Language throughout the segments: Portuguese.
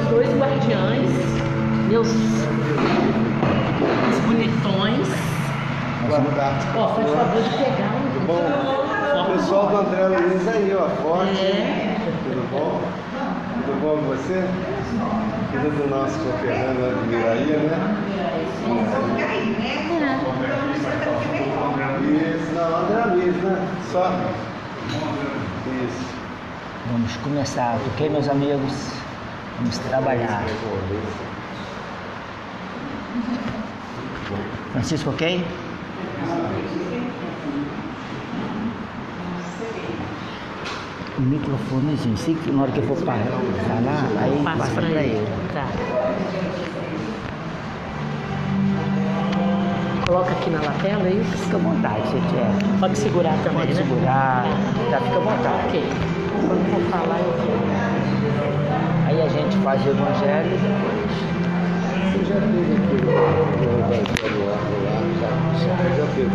meus dois guardiães, meus bonitões. Boa tarde. Ó, faz favor de pegar um. Tudo bom? O pessoal do André Luiz aí, ó, forte. É. Tudo bom? Tudo bom com você? Filho do nosso Fernando de Miraí, né? Isso, não, André Luiz, né? Só. Isso. Vamos começar, ok, meus amigos? Vamos trabalhar. Francisco, ok? O microfonezinho, se na hora que eu for falar, aí passa pra ele. Tá. Coloca aqui na lapela, é isso? Fica à vontade, se tiver. Pode segurar também, Pode né? segurar, tá, fica à vontade. Ok. Quando for falar, eu vou. Aí a gente faz o evangelho e depois. Você já fez aqui o evangelho lá, já fez.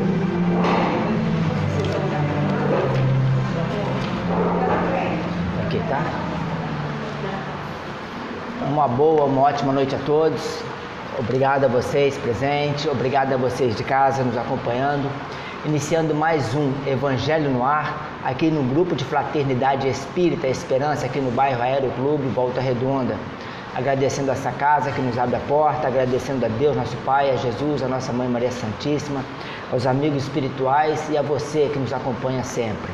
Aqui, tá? Uma ótima noite a todos. Obrigado a vocês presentes, obrigado a vocês de casa nos acompanhando. Iniciando mais um Evangelho no Ar, aqui no grupo de Fraternidade Espírita Esperança, aqui no bairro Aeroclube, Volta Redonda. Agradecendo a essa casa que nos abre a porta, agradecendo a Deus, nosso Pai, a Jesus, a nossa Mãe Maria Santíssima, aos amigos espirituais e a você que nos acompanha sempre.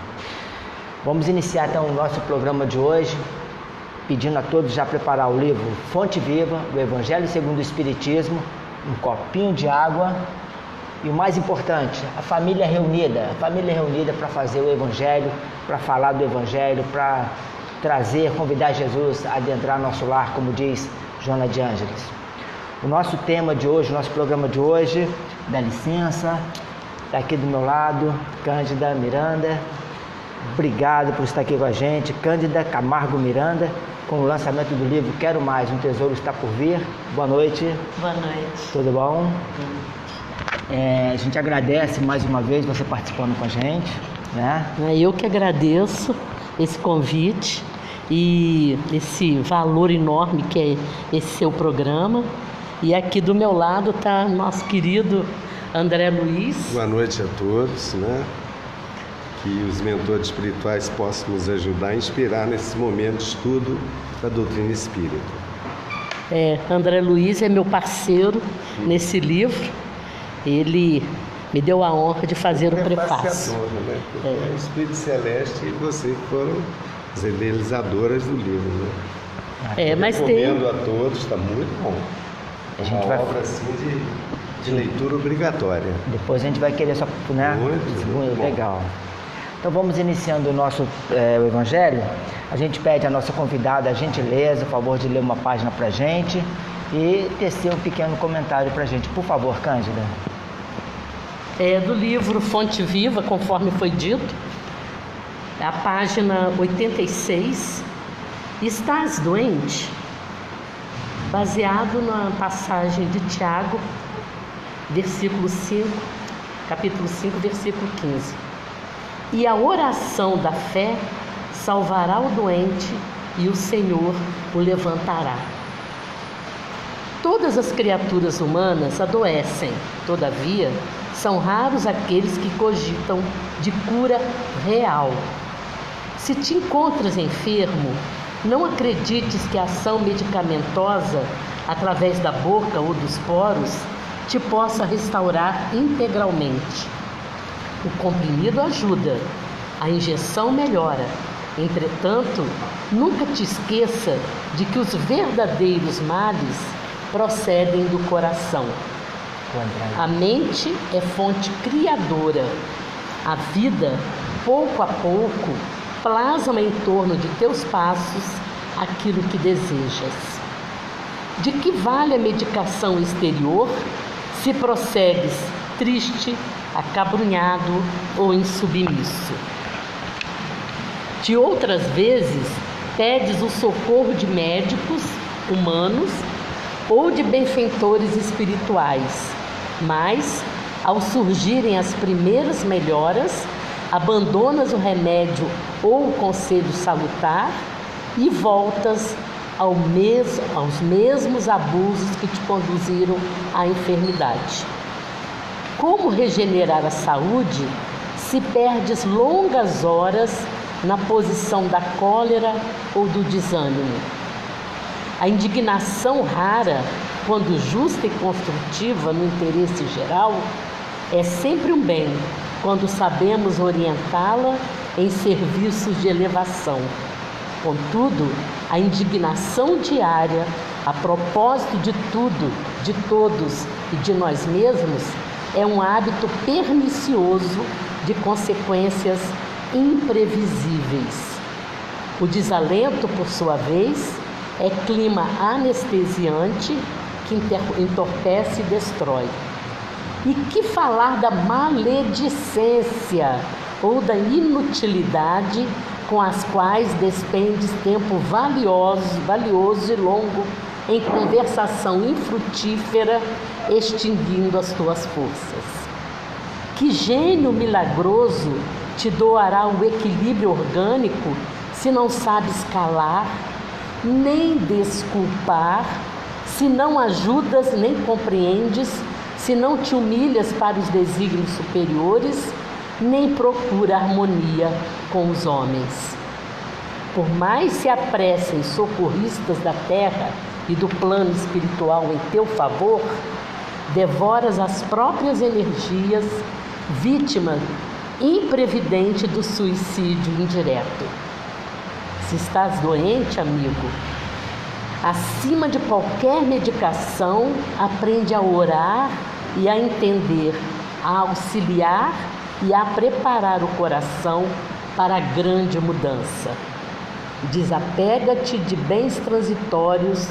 Vamos iniciar então o nosso programa de hoje, pedindo a todos já preparar o livro Fonte Viva, o Evangelho segundo o Espiritismo, um copinho de água e o mais importante, a família reunida para fazer o Evangelho, para falar do Evangelho, para trazer, convidar Jesus a adentrar nosso lar, como diz Joana de Ângeles. O nosso tema de hoje, o nosso programa de hoje, dá licença, está aqui do meu lado, Cândida Miranda. Obrigado por estar aqui com a gente, Cândida Camargo Miranda, com o lançamento do livro Quero Mais, um tesouro está por vir. Boa noite. Boa noite. Tudo bom? A gente agradece mais uma vez você participando com a gente, né? Eu que agradeço esse convite e esse valor enorme que é esse seu programa. E aqui do meu lado está nosso querido André Luiz. Boa noite a todos, né? Que os mentores espirituais possam nos ajudar a inspirar nesse momento de estudo da doutrina espírita. André Luiz é meu parceiro nesse livro. Ele me deu a honra de fazer o prefácio. Né? É o Espírito Celeste e você foram as idealizadoras do livro. Né? Mas recomendo a todos, está muito bom. A gente uma vai... obra assim de leitura obrigatória. Depois a gente vai querer só, né? Muito legal. Então vamos iniciando o nosso o Evangelho. A gente pede à nossa convidada a gentileza, o favor de ler uma página para a gente e tecer um pequeno comentário para a gente. Por favor, Cândida. Do livro Fonte Viva, conforme foi dito, a página 86, Estás doente? Baseado na passagem de Tiago, versículo 5, capítulo 5, versículo 15. E a oração da fé salvará o doente e o Senhor o levantará. Todas as criaturas humanas adoecem, todavia, são raros aqueles que cogitam de cura real. Se te encontras enfermo, não acredites que a ação medicamentosa, através da boca ou dos poros, te possa restaurar integralmente. O comprimido ajuda, a injeção melhora. Entretanto, nunca te esqueça de que os verdadeiros males procedem do coração. A mente é fonte criadora. A vida, pouco a pouco, plasma em torno de teus passos aquilo que desejas. De que vale a medicação exterior se prossegues triste, acabrunhado ou insubmisso? De outras vezes, pedes o socorro de médicos humanos ou de benfeitores espirituais, mas, ao surgirem as primeiras melhoras, abandonas o remédio ou o conselho salutar e voltas aos mesmos abusos que te conduziram à enfermidade. Como regenerar a saúde se perdes longas horas na posição da cólera ou do desânimo? A indignação rara, quando justa e construtiva no interesse geral, é sempre um bem, quando sabemos orientá-la em serviços de elevação. Contudo, a indignação diária, a propósito de tudo, de todos e de nós mesmos, é um hábito pernicioso de consequências imprevisíveis. O desalento, por sua vez, é clima anestesiante que entorpece e destrói. E que falar da maledicência ou da inutilidade com as quais despendes tempo valioso e longo em conversação infrutífera, extinguindo as tuas forças. Que gênio milagroso te doará o equilíbrio orgânico se não sabes calar, nem desculpar, se não ajudas nem compreendes, se não te humilhas para os desígnios superiores, nem procura harmonia com os homens. Por mais se apressem socorristas da terra e do plano espiritual em teu favor, devoras as próprias energias, vítima imprevidente do suicídio indireto. Se estás doente, amigo, acima de qualquer medicação, aprende a orar e a entender, a auxiliar e a preparar o coração para a grande mudança. Desapega-te de bens transitórios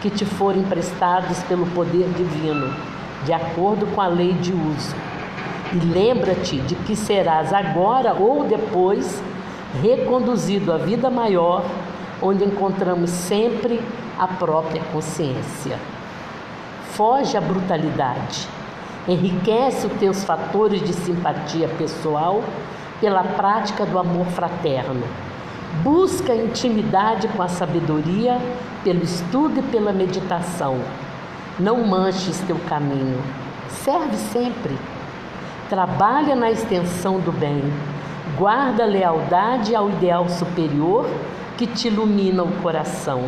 que te forem emprestados pelo poder divino, de acordo com a lei de uso. E lembra-te de que serás agora ou depois reconduzido à vida maior, onde encontramos sempre a própria consciência. Foge à brutalidade. Enriquece os teus fatores de simpatia pessoal pela prática do amor fraterno. Busca intimidade com a sabedoria pelo estudo e pela meditação. Não manches teu caminho. Serve sempre. Trabalha na extensão do bem. Guarda a lealdade ao ideal superior que te ilumina o coração.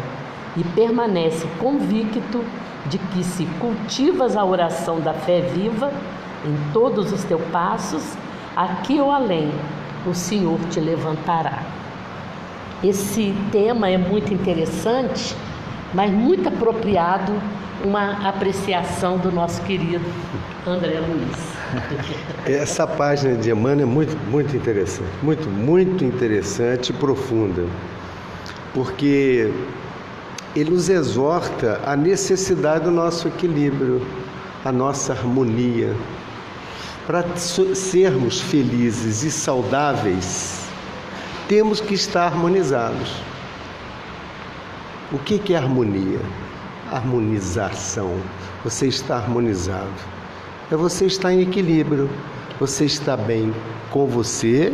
E permanece convicto de que, se cultivas a oração da fé viva em todos os teus passos, aqui ou além, o Senhor te levantará. Esse tema é muito interessante, mas muito apropriado uma apreciação do nosso querido André Luiz. Essa página de Emmanuel é muito interessante, muito interessante e profunda, porque ele nos exorta à necessidade do nosso equilíbrio, a nossa harmonia. Para sermos felizes e saudáveis, temos que estar harmonizados. O que é harmonia? Harmonização. Você está harmonizado. É você estar em equilíbrio. Você está bem com você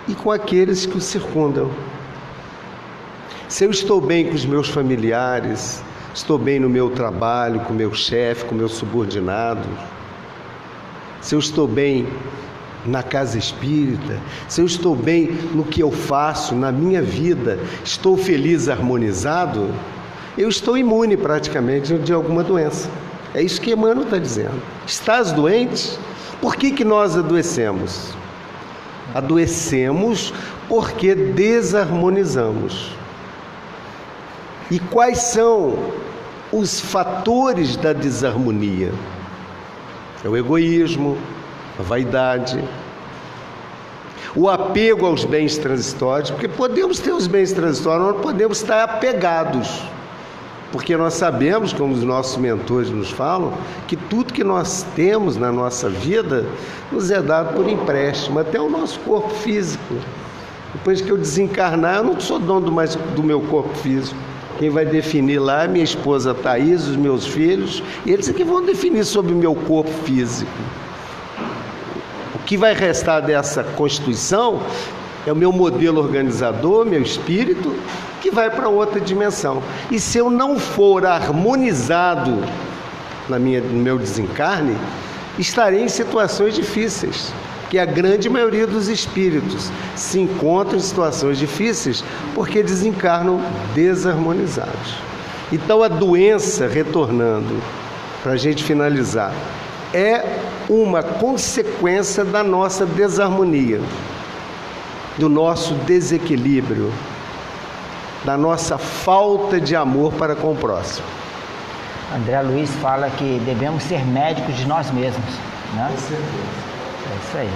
e com aqueles que o circundam. Se eu estou bem com os meus familiares, estou bem no meu trabalho, com o meu chefe, com meus subordinados, se eu estou bem na casa espírita, se eu estou bem no que eu faço, na minha vida, estou feliz, harmonizado, eu estou imune praticamente de alguma doença. É isso que Emmanuel está dizendo. Estás doente? Por que nós adoecemos? Adoecemos porque desarmonizamos. E quais são os fatores da desarmonia? É o egoísmo, a vaidade, o apego aos bens transitórios, porque podemos ter os bens transitórios, não podemos estar apegados, porque nós sabemos, como os nossos mentores nos falam, que tudo que nós temos na nossa vida nos é dado por empréstimo, até o nosso corpo físico. Depois que eu desencarnar, eu não sou dono mais do meu corpo físico. Quem vai definir lá é minha esposa Thaís, os meus filhos, e eles é que vão definir sobre o meu corpo físico. O que vai restar dessa constituição É o meu modelo organizador, meu espírito, que vai para outra dimensão. E se eu não for harmonizado no meu desencarne, estarei em situações difíceis. Que a grande maioria dos espíritos se encontram em situações difíceis porque desencarnam desarmonizados. Então a doença, retornando, para a gente finalizar, é uma consequência da nossa desarmonia, do nosso desequilíbrio, da nossa falta de amor para com o próximo. André Luiz fala que devemos ser médicos de nós mesmos, né? Com certeza. É isso aí.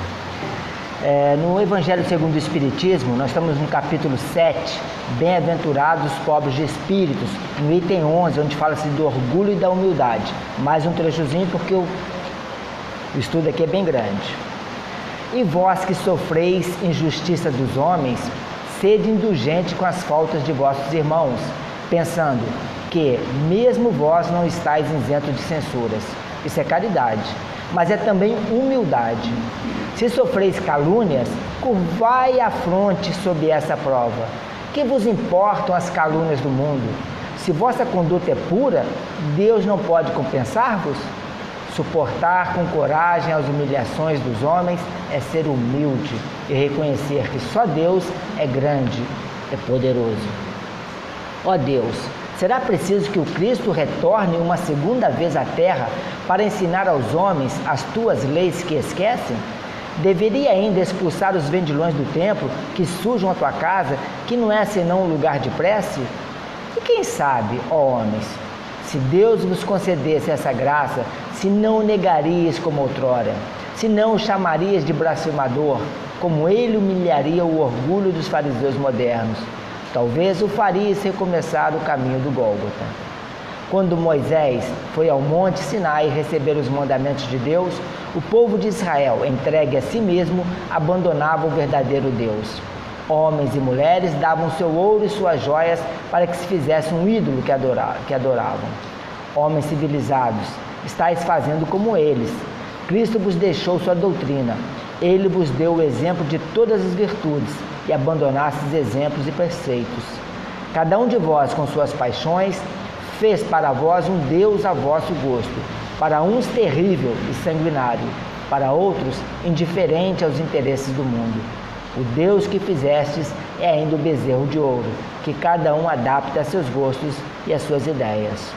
No Evangelho segundo o Espiritismo, nós estamos no capítulo 7, Bem-aventurados os pobres de espíritos, no item 11, onde fala-se do orgulho e da humildade. Mais um trechozinho, porque o estudo aqui é bem grande. E vós que sofreis injustiça dos homens, sede indulgente com as faltas de vossos irmãos, pensando que mesmo vós não estáis isentos de censuras. Isso é caridade, mas é também humildade. Se sofreis calúnias, curvai a fronte sob essa prova. Que vos importam as calúnias do mundo? Se vossa conduta é pura, Deus não pode compensar-vos? Suportar com coragem as humilhações dos homens é ser humilde e reconhecer que só Deus é grande, é poderoso. Ó Deus, será preciso que o Cristo retorne uma segunda vez à terra para ensinar aos homens as tuas leis que esquecem? Deveria ainda expulsar os vendilhões do templo que sujam a tua casa, que não é senão um lugar de prece? E quem sabe, ó homens, se Deus vos concedesse essa graça, se não o negarias como outrora, se não o chamarias de blasfemador, como ele humilharia o orgulho dos fariseus modernos, talvez o farias recomeçar o caminho do Gólgota. Quando Moisés foi ao Monte Sinai receber os mandamentos de Deus, o povo de Israel, entregue a si mesmo, abandonava o verdadeiro Deus. Homens e mulheres davam seu ouro e suas joias para que se fizesse um ídolo que adoravam. Homens civilizados, estáis fazendo como eles. Cristo vos deixou sua doutrina. Ele vos deu o exemplo de todas as virtudes e abandonastes exemplos e preceitos. Cada um de vós, com suas paixões, fez para vós um Deus a vosso gosto, para uns terrível e sanguinário, para outros indiferente aos interesses do mundo. O Deus que fizestes é ainda o bezerro de ouro, que cada um adapta a seus gostos e às suas ideias.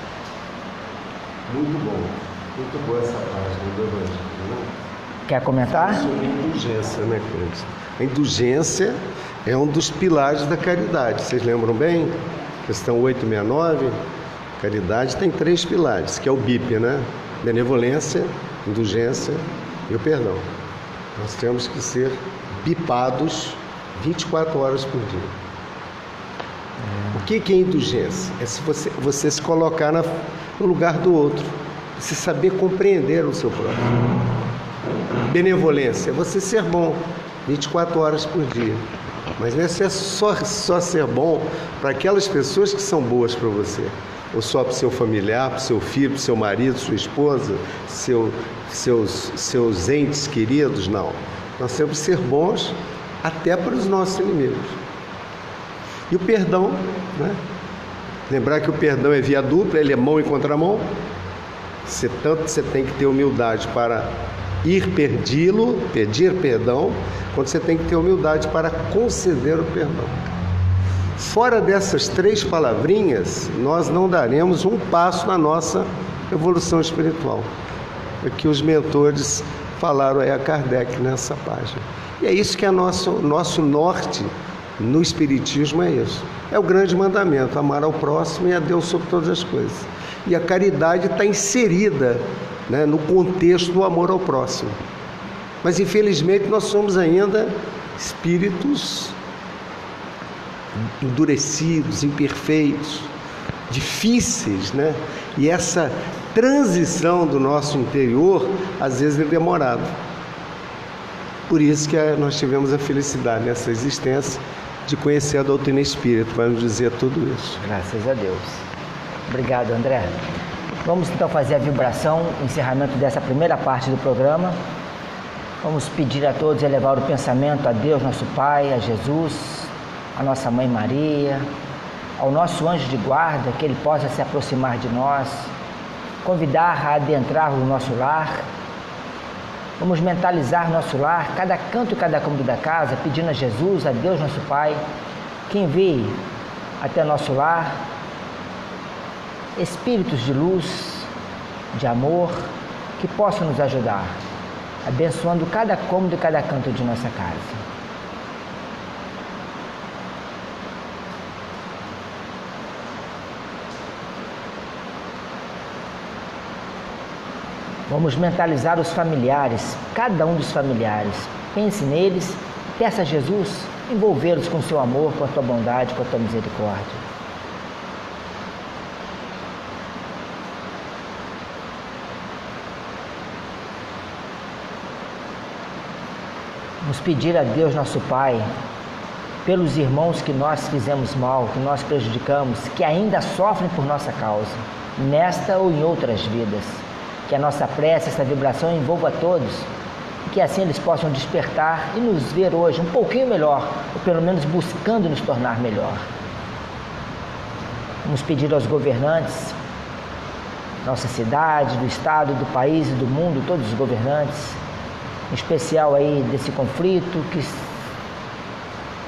Muito boa essa página do Evangelho. Quer comentar? Sobre indulgência, né, Cleiton? A indulgência é um dos pilares da caridade. Vocês lembram bem? Questão 869. Caridade tem 3 pilares, que é o BIP, né? Benevolência, indulgência e o perdão. Nós temos que ser bipados 24 horas por dia. O que é indulgência? É se você se colocar no lugar do outro, se saber compreender o seu próprio. Benevolência é você ser bom 24 horas por dia. Mas não é só ser bom para aquelas pessoas que são boas para você. Ou só para o seu familiar, para o seu filho, para o seu marido, sua esposa, seus entes queridos, não. Nós temos que ser bons até para os nossos inimigos. E o perdão, né? Lembrar que o perdão é via dupla, ele é mão e contramão. Tanto você tem que ter humildade para pedir perdão, quanto você tem que ter humildade para conceder o perdão. Fora dessas 3 palavrinhas, nós não daremos um passo na nossa evolução espiritual. É que os mentores falaram aí a Kardec nessa página. E é isso que é nosso norte no Espiritismo, é isso. É o grande mandamento, amar ao próximo e a Deus sobre todas as coisas. E a caridade está inserida, né, no contexto do amor ao próximo. Mas infelizmente nós somos ainda espíritos endurecidos, imperfeitos, difíceis, né? E essa transição do nosso interior às vezes é demorada. Por isso que nós tivemos a felicidade nessa existência de conhecer a doutrina espírita, para nos dizer tudo isso. Graças a Deus. Obrigado, André. Vamos então fazer a vibração, o encerramento dessa primeira parte do programa. Vamos pedir a todos elevar o pensamento a Deus, nosso Pai, a Jesus, a nossa Mãe Maria, ao nosso anjo de guarda, que ele possa se aproximar de nós, convidar a adentrar o nosso lar. Vamos mentalizar nosso lar, cada canto e cada cômodo da casa, pedindo a Jesus, a Deus, nosso Pai, que envie até nosso lar espíritos de luz, de amor, que possam nos ajudar, abençoando cada cômodo e cada canto de nossa casa. Vamos mentalizar os familiares, cada um dos familiares. Pense neles, peça a Jesus envolvê-los com seu amor, com a tua bondade, com a tua misericórdia. Vamos pedir a Deus, nosso Pai, pelos irmãos que nós fizemos mal, que nós prejudicamos, que ainda sofrem por nossa causa, nesta ou em outras vidas. Que a nossa prece, essa vibração envolva a todos, e que assim eles possam despertar e nos ver hoje um pouquinho melhor, ou pelo menos buscando nos tornar melhor. Vamos pedir aos governantes, nossa cidade, do estado, do país e do mundo, todos os governantes, em especial aí desse conflito que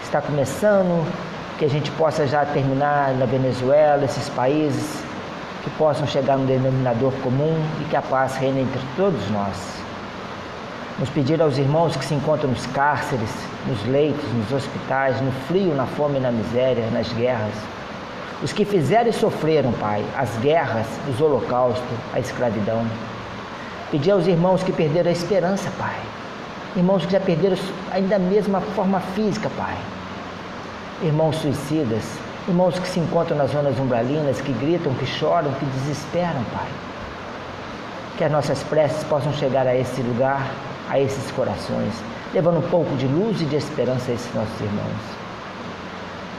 está começando, que a gente possa já terminar na Venezuela, esses países, que possam chegar no denominador comum e que a paz reine entre todos nós. Vamos pedir aos irmãos que se encontram nos cárceres, nos leitos, nos hospitais, no frio, na fome e na miséria, nas guerras. Os que fizeram e sofreram, Pai, as guerras, os holocaustos, a escravidão. Pedir aos irmãos que perderam a esperança, Pai. Irmãos que já perderam ainda mesmo a forma física, Pai. Irmãos suicidas, irmãos que se encontram nas zonas umbralinas, que gritam, que choram, que desesperam, Pai. Que as nossas preces possam chegar a esse lugar, a esses corações, levando um pouco de luz e de esperança a esses nossos irmãos.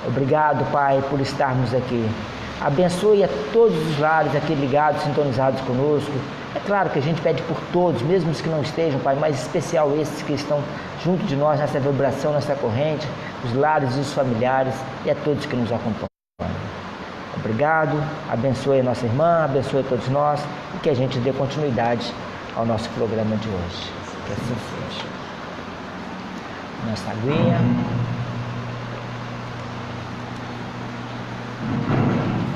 Obrigado, Pai, por estarmos aqui. Abençoe a todos os lares aqui ligados, sintonizados conosco. É claro que a gente pede por todos, mesmo os que não estejam, Pai, mas em especial esses que estão junto de nós nessa vibração, nessa corrente, os lares e os familiares e a todos que nos acompanham. Obrigado, abençoe a nossa irmã, abençoe a todos nós e que a gente dê continuidade ao nosso programa de hoje. Que assim seja. Nossa aguinha.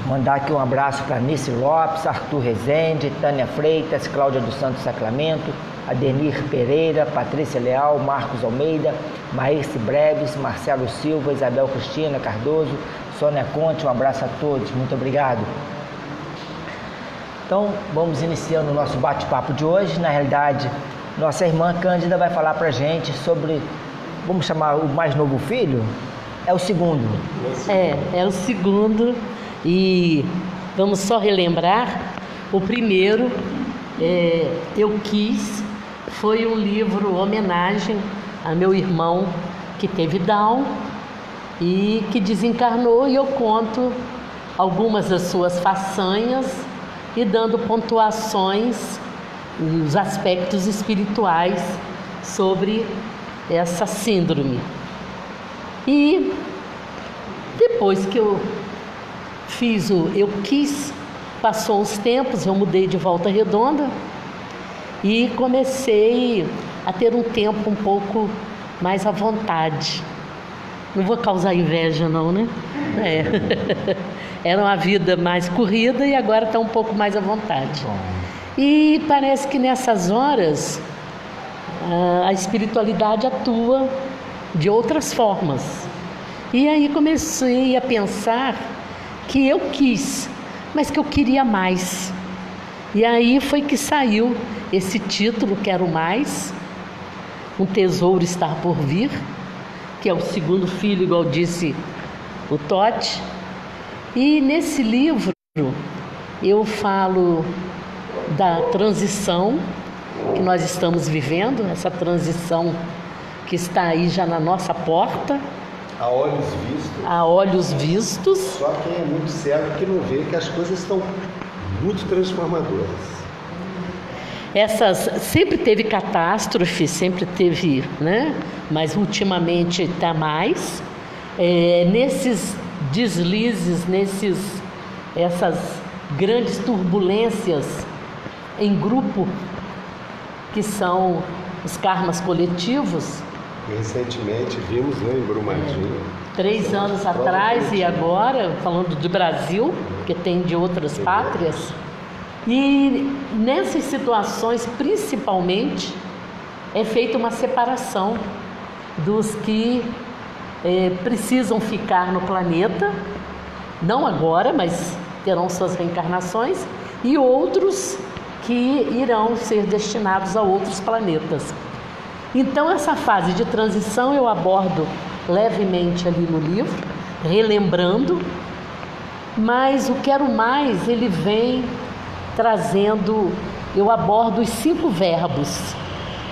Mandar aqui um abraço para Nice Lopes, Arthur Rezende, Tânia Freitas, Cláudia dos Santos Sacramento, Adenir Pereira, Patrícia Leal, Marcos Almeida, Maírce Breves, Marcelo Silva, Isabel Cristina Cardoso, Sônia Conte, um abraço a todos, muito obrigado. Então, vamos iniciando o nosso bate-papo de hoje. Na realidade, nossa irmã Cândida vai falar para a gente sobre, vamos chamar o mais novo filho? É o segundo. É o segundo. E vamos só relembrar, o primeiro, Eu Quis, foi um livro homenagem a meu irmão que teve Down e que desencarnou, e eu conto algumas das suas façanhas e dando pontuações, os aspectos espirituais sobre essa síndrome. E depois que eu fiz Eu Quis, passou uns tempos, eu mudei de Volta Redonda e comecei a ter um tempo um pouco mais à vontade. Não vou causar inveja não, né? Era uma vida mais corrida e agora está um pouco mais à vontade. E parece que nessas horas a espiritualidade atua de outras formas. E aí comecei a pensar que eu quis, mas que eu queria mais. E aí foi que saiu esse título, Quero Mais, Um Tesouro Está por Vir, que é o segundo filho, igual disse o Totti. E nesse livro eu falo da transição que nós estamos vivendo, essa transição que está aí já na nossa porta. A olhos vistos. A olhos vistos. Só quem é muito cego que não vê que as coisas estão muito transformadoras. sempre teve catástrofe, sempre teve, né? Mas ultimamente está mais. Nesses deslizes, essas grandes turbulências em grupo, que são os karmas coletivos. Recentemente vimos, né, em Brumadinho. 3 anos atrás e agora, falando do Brasil, que tem de outras pátrias. E nessas situações, principalmente, é feita uma separação dos que precisam ficar no planeta, não agora, mas terão suas reencarnações, e outros que irão ser destinados a outros planetas. Então, essa fase de transição eu abordo levemente ali no livro, relembrando, mas o Quero Mais, ele vem trazendo, eu abordo os 5 verbos.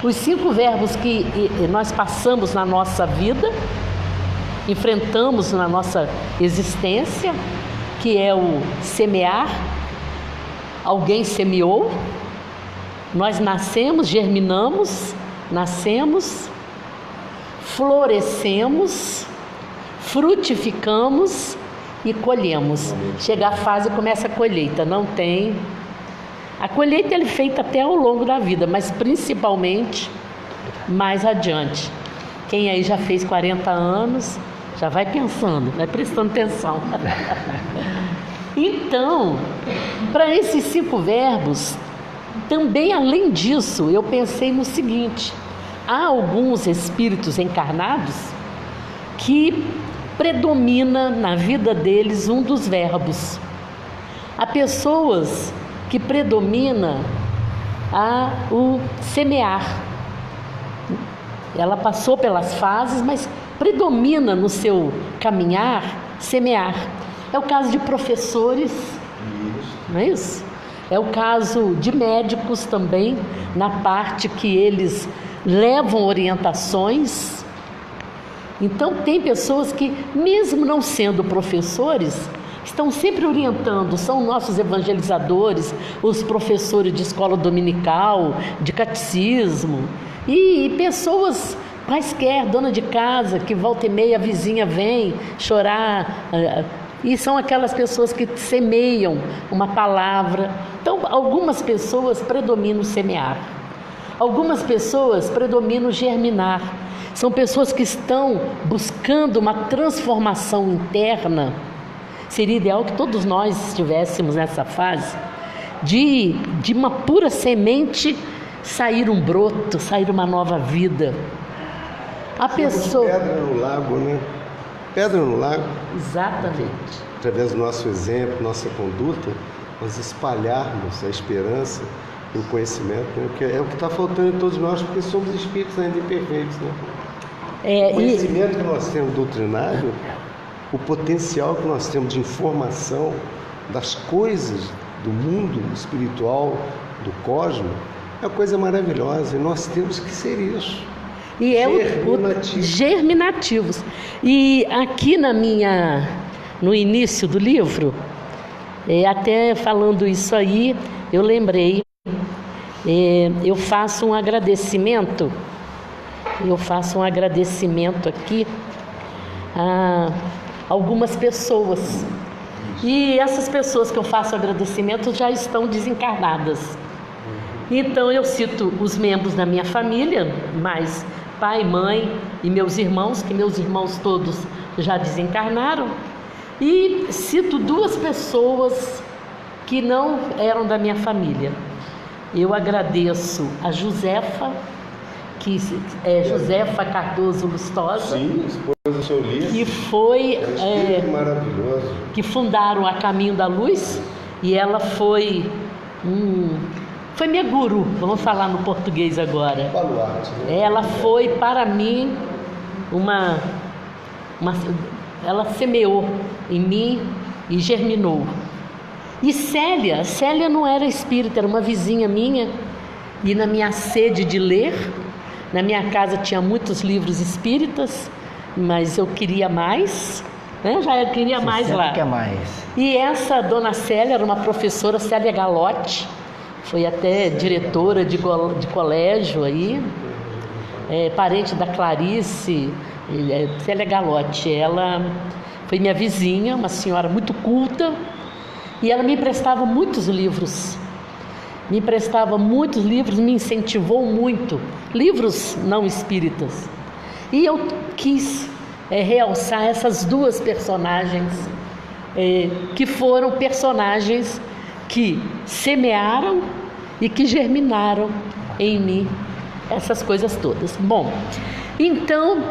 Os 5 verbos que nós passamos na nossa vida, enfrentamos na nossa existência, que é o semear. Alguém semeou, nós nascemos, germinamos, nascemos, florescemos, frutificamos e colhemos. Chega a fase e começa a colheita, não tem. A colheita é feita até ao longo da vida, mas principalmente mais adiante. Quem aí já fez 40 anos, já vai pensando, vai prestando atenção. Então, para esses 5 verbos, também além disso, eu pensei no seguinte: há alguns espíritos encarnados que predomina na vida deles um dos verbos. Há pessoas que predomina o semear. Ela passou pelas fases, mas predomina no seu caminhar semear. É o caso de professores, não é isso? É o caso de médicos também, na parte que eles levam orientações. Então, tem pessoas que, mesmo não sendo professores, estão sempre orientando, são nossos evangelizadores, os professores de escola dominical, de catecismo, e pessoas quaisquer, dona de casa, que volta e meia a vizinha vem chorar, e são aquelas pessoas que semeiam uma palavra. Então, algumas pessoas predominam o semear, algumas pessoas predominam o germinar. São pessoas que estão buscando uma transformação interna. Seria ideal que todos nós estivéssemos nessa fase de uma pura semente sair um broto, sair uma nova vida. A pessoa... Pedra no lago, né? Pedra no lago. Exatamente. Através do nosso exemplo, nossa conduta, nós espalharmos a esperança, o conhecimento, né? Que é o que está faltando em todos nós, porque somos espíritos ainda imperfeitos, né? O conhecimento que nós temos doutrinário, o potencial que nós temos de informação das coisas do mundo espiritual, do cosmos, é uma coisa maravilhosa, e nós temos que ser isso. E germinativos. E aqui no início do livro, até falando isso aí, eu lembrei, eu faço um agradecimento aqui a algumas pessoas. E essas pessoas que eu faço agradecimento já estão desencarnadas. Então eu cito os membros da minha família, mais pai, mãe e meus irmãos, que meus irmãos todos já desencarnaram, e cito 2 pessoas que não eram da minha família. Eu agradeço a Josefa, que é Josefa Cardoso Lustosa. Sim, esposa do seu Ulisses. Que foi maravilhoso. Que fundaram a Caminho da Luz, e ela foi minha guru, vamos falar no português agora. Baluarte, né? Ela foi para mim ela semeou em mim e germinou. E Célia não era espírita, era uma vizinha minha, e na minha sede de ler, na minha casa tinha muitos livros espíritas, mas eu queria mais, né? Eu queria mais lá. Quer mais. E essa dona Célia era uma professora, Célia Galotti, foi até diretora de colégio aí, parente da Clarice, Célia Galotti. Ela foi minha vizinha, uma senhora muito culta, e ela me emprestava muitos livros. Me incentivou muito, livros não espíritas. E eu quis realçar essas duas personagens, que foram personagens que semearam e que germinaram em mim essas coisas todas. Bom, então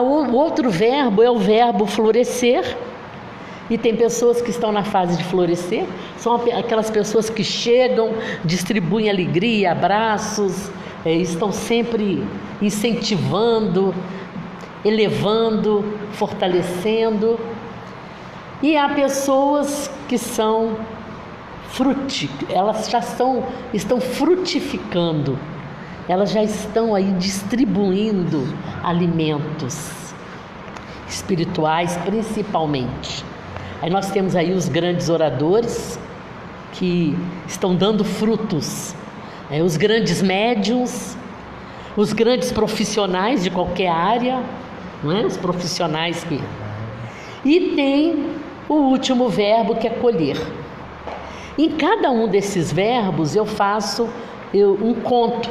o outro verbo é o verbo florescer. E tem pessoas que estão na fase de florescer, são aquelas pessoas que chegam, distribuem alegria, abraços, estão sempre incentivando, elevando, fortalecendo. E há pessoas que são elas já estão frutificando, elas já estão aí distribuindo alimentos espirituais principalmente. Aí nós temos aí os grandes oradores que estão dando frutos, os grandes médiuns, os grandes profissionais de qualquer área, não é? Os profissionais que... E tem o último verbo, que é colher. Em cada um desses verbos eu faço um conto.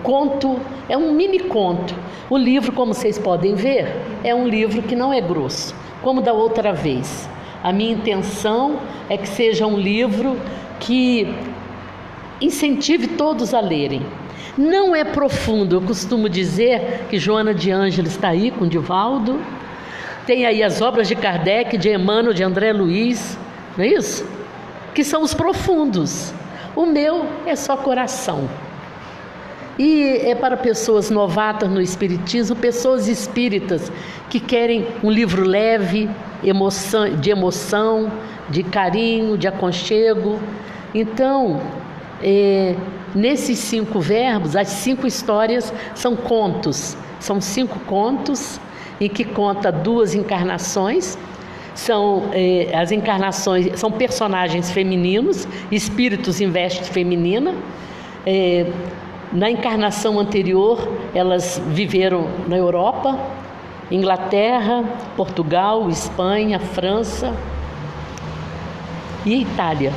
Conto é um mini conto. O livro, como vocês podem ver, é um livro que não é grosso, como da outra vez. A minha intenção é que seja um livro que incentive todos a lerem. Não é profundo, eu costumo dizer que Joana de Ângeles está aí com Divaldo, tem aí as obras de Kardec, de Emmanuel, de André Luiz, não é isso? Que são os profundos. O meu é só coração. E é para pessoas novatas no espiritismo, pessoas espíritas que querem um livro leve, de emoção, de carinho, de aconchego. Então, nesses 5 verbos, as 5 histórias são contos. São 5 contos em que conta 2 encarnações. As encarnações são personagens femininos, espíritos em veste feminina. Na encarnação anterior, elas viveram na Europa, Inglaterra, Portugal, Espanha, França e Itália.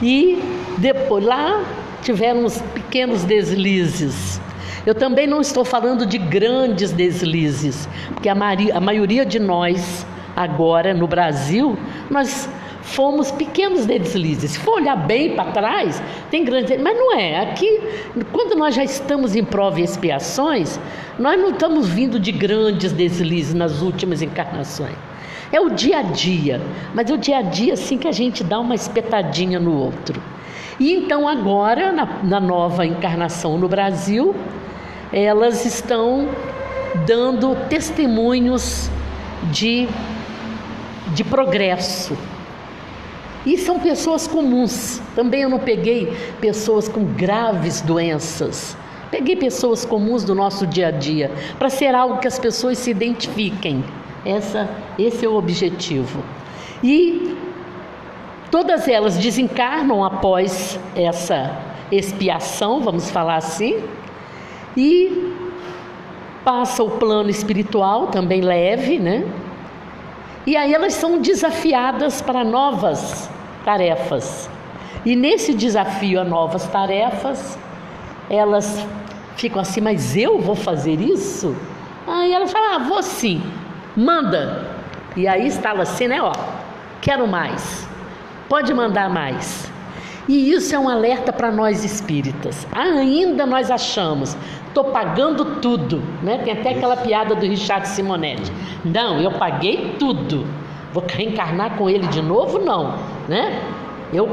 E depois lá tiveram uns pequenos deslizes. Eu também não estou falando de grandes deslizes, porque a maioria de nós agora no Brasil, nós fomos pequenos deslizes. Se for olhar bem para trás, tem grandes, mas não é. Aqui, quando nós já estamos em prova e expiações, nós não estamos vindo de grandes deslizes nas últimas encarnações. É o dia a dia, mas é o dia a dia assim que a gente dá uma espetadinha no outro. E então agora, na nova encarnação no Brasil, elas estão dando testemunhos de progresso. E são pessoas comuns. Também eu não peguei pessoas com graves doenças. Peguei pessoas comuns do nosso dia a dia, para ser algo que as pessoas se identifiquem. Esse é o objetivo. E todas elas desencarnam após essa expiação, vamos falar assim, e passa o plano espiritual, também leve, né? E aí elas são desafiadas para novas tarefas. E nesse desafio a novas tarefas, elas ficam assim, mas eu vou fazer isso? Aí elas falam, vou sim, manda. E aí estala assim, né, quero mais, pode mandar mais. E isso é um alerta para nós espíritas. Ainda nós achamos, estou pagando tudo, né? Tem até aquela piada do Richard Simonetti. Não, eu paguei tudo. Vou reencarnar com ele de novo? Não, né? Eu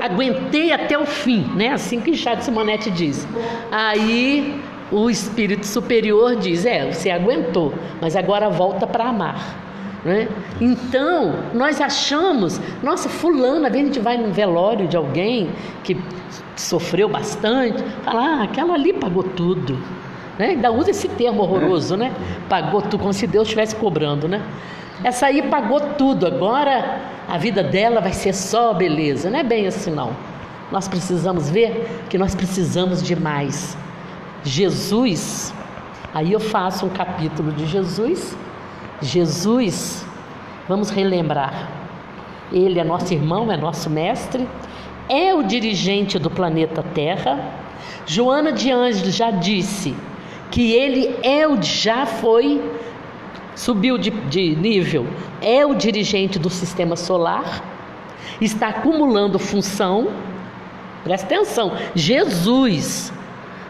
aguentei até o fim, né? Assim que Richard Simonetti diz. Aí o espírito superior diz, você aguentou, mas agora volta para amar. Né? Então, nós achamos, nossa, fulana, às vezes a gente vai num velório de alguém que sofreu bastante, fala, aquela ali pagou tudo, né? Ainda usa esse termo horroroso, né? Pagou tudo, como se Deus estivesse cobrando, né? Essa aí pagou tudo, agora a vida dela vai ser só beleza. Não é bem assim, não. Nós precisamos ver que nós precisamos de mais. Jesus, aí eu faço um capítulo de Jesus. Jesus, vamos relembrar, ele é nosso irmão, é nosso mestre, é o dirigente do planeta Terra. Joana de Ângeles já disse que ele já foi, subiu de nível, é o dirigente do sistema solar, está acumulando função. Presta atenção, Jesus,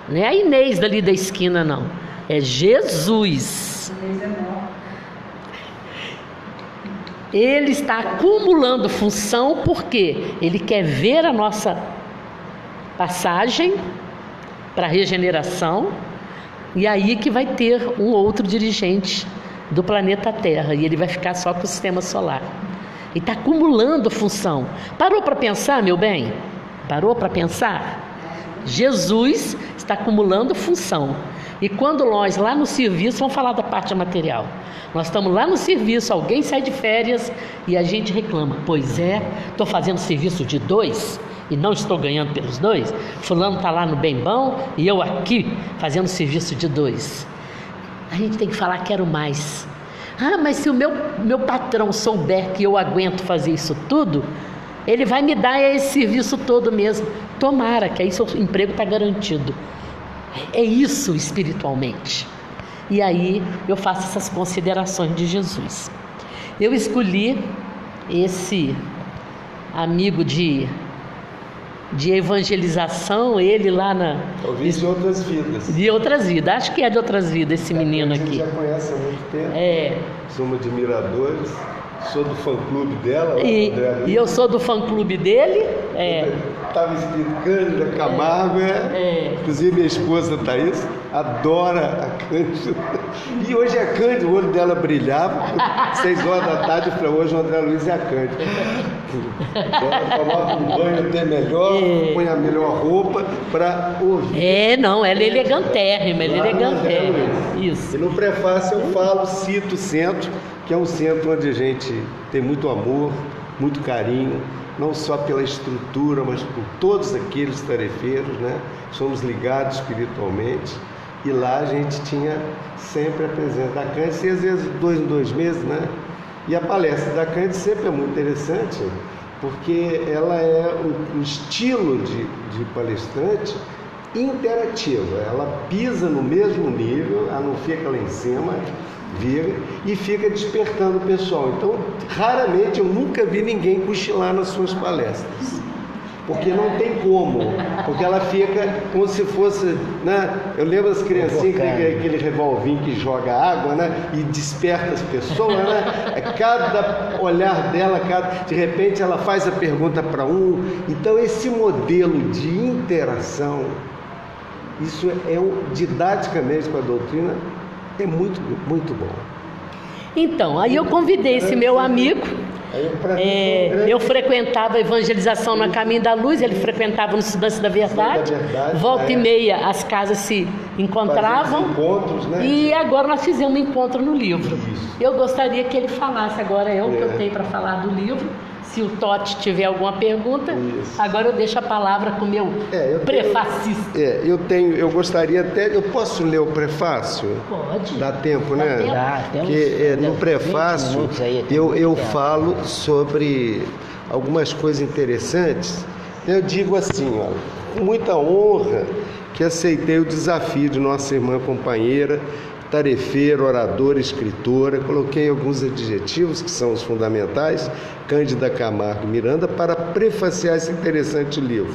não é a Inês dali da esquina, não, é Jesus. Ele está acumulando função porque ele quer ver a nossa passagem para regeneração, e aí que vai ter um outro dirigente do planeta Terra, e ele vai ficar só com o sistema solar. Ele está acumulando função. Parou para pensar, meu bem? Parou para pensar? Jesus está acumulando função. E quando nós lá no serviço, vamos falar da parte material, nós estamos lá no serviço, alguém sai de férias e a gente reclama: pois é, estou fazendo serviço de 2 e não estou ganhando pelos 2, fulano está lá no bem bom e eu aqui fazendo serviço de 2. A gente tem que falar: quero mais. Ah, mas se o meu patrão souber que eu aguento fazer isso tudo, ele vai me dar esse serviço todo mesmo. Tomara, que aí seu emprego está garantido. É isso espiritualmente. E aí eu faço essas considerações de Jesus. Eu escolhi esse amigo de evangelização, ele lá na... Talvez de outras vidas. De outras vidas, acho que é de outras vidas esse menino aqui. A gente aqui. já conhece há muito tempo. Somos admiradores. Sou do fã-clube dela. E eu sou do fã-clube dele. Estava escrito Cândida Camargo. Inclusive minha esposa Thaís adora a Cândida. E hoje a Cândida, o olho dela brilhava. 6 horas da tarde, eu falei: hoje o André Luiz é a Cândida. Ela coloca um banho até melhor, põe a melhor roupa para ouvir. Não, ela é elegantérrima, Isso. E no prefácio eu cito o centro, que é um centro onde a gente tem muito amor, muito carinho, não só pela estrutura, mas por todos aqueles tarefeiros, né? Somos ligados espiritualmente, e lá a gente tinha sempre a presença da Cândida, e às vezes 2 em 2 meses, né? E a palestra da Cândida sempre é muito interessante, porque ela é um estilo de palestrante interativa, ela pisa no mesmo nível, ela não fica lá em cima, vira e fica despertando o pessoal. Então, raramente, eu nunca vi ninguém cochilar nas suas palestras, porque não tem como, porque ela fica como se fosse, né? Eu lembro as criancinhas que tem aquele revolvinho que joga água, né? E desperta as pessoas, né? Cada olhar dela, de repente ela faz a pergunta para um. Então esse modelo de interação, isso didaticamente com a doutrina, é muito, muito bom. Então, aí eu convidei esse meu amigo. Eu frequentava a evangelização no Caminho da Luz, ele frequentava no Estudantes da Verdade. Volta e meia as casas se encontravam. Encontros, né? E agora nós fizemos um encontro no livro. Isso. Eu gostaria que ele falasse agora, o que eu tenho para falar do livro. Se o Totti tiver alguma pergunta, agora eu deixo a palavra com o meu prefacista. Eu gostaria até... Eu posso ler o prefácio? Pode. Dá tempo, né? Dá, porque no prefácio eu falo sobre algumas coisas interessantes. Eu digo assim, com muita honra que aceitei o desafio de nossa irmã companheira, tarefeira, oradora, escritora. Coloquei alguns adjetivos que são os fundamentais, Cândida Camargo Miranda, para prefaciar esse interessante livro.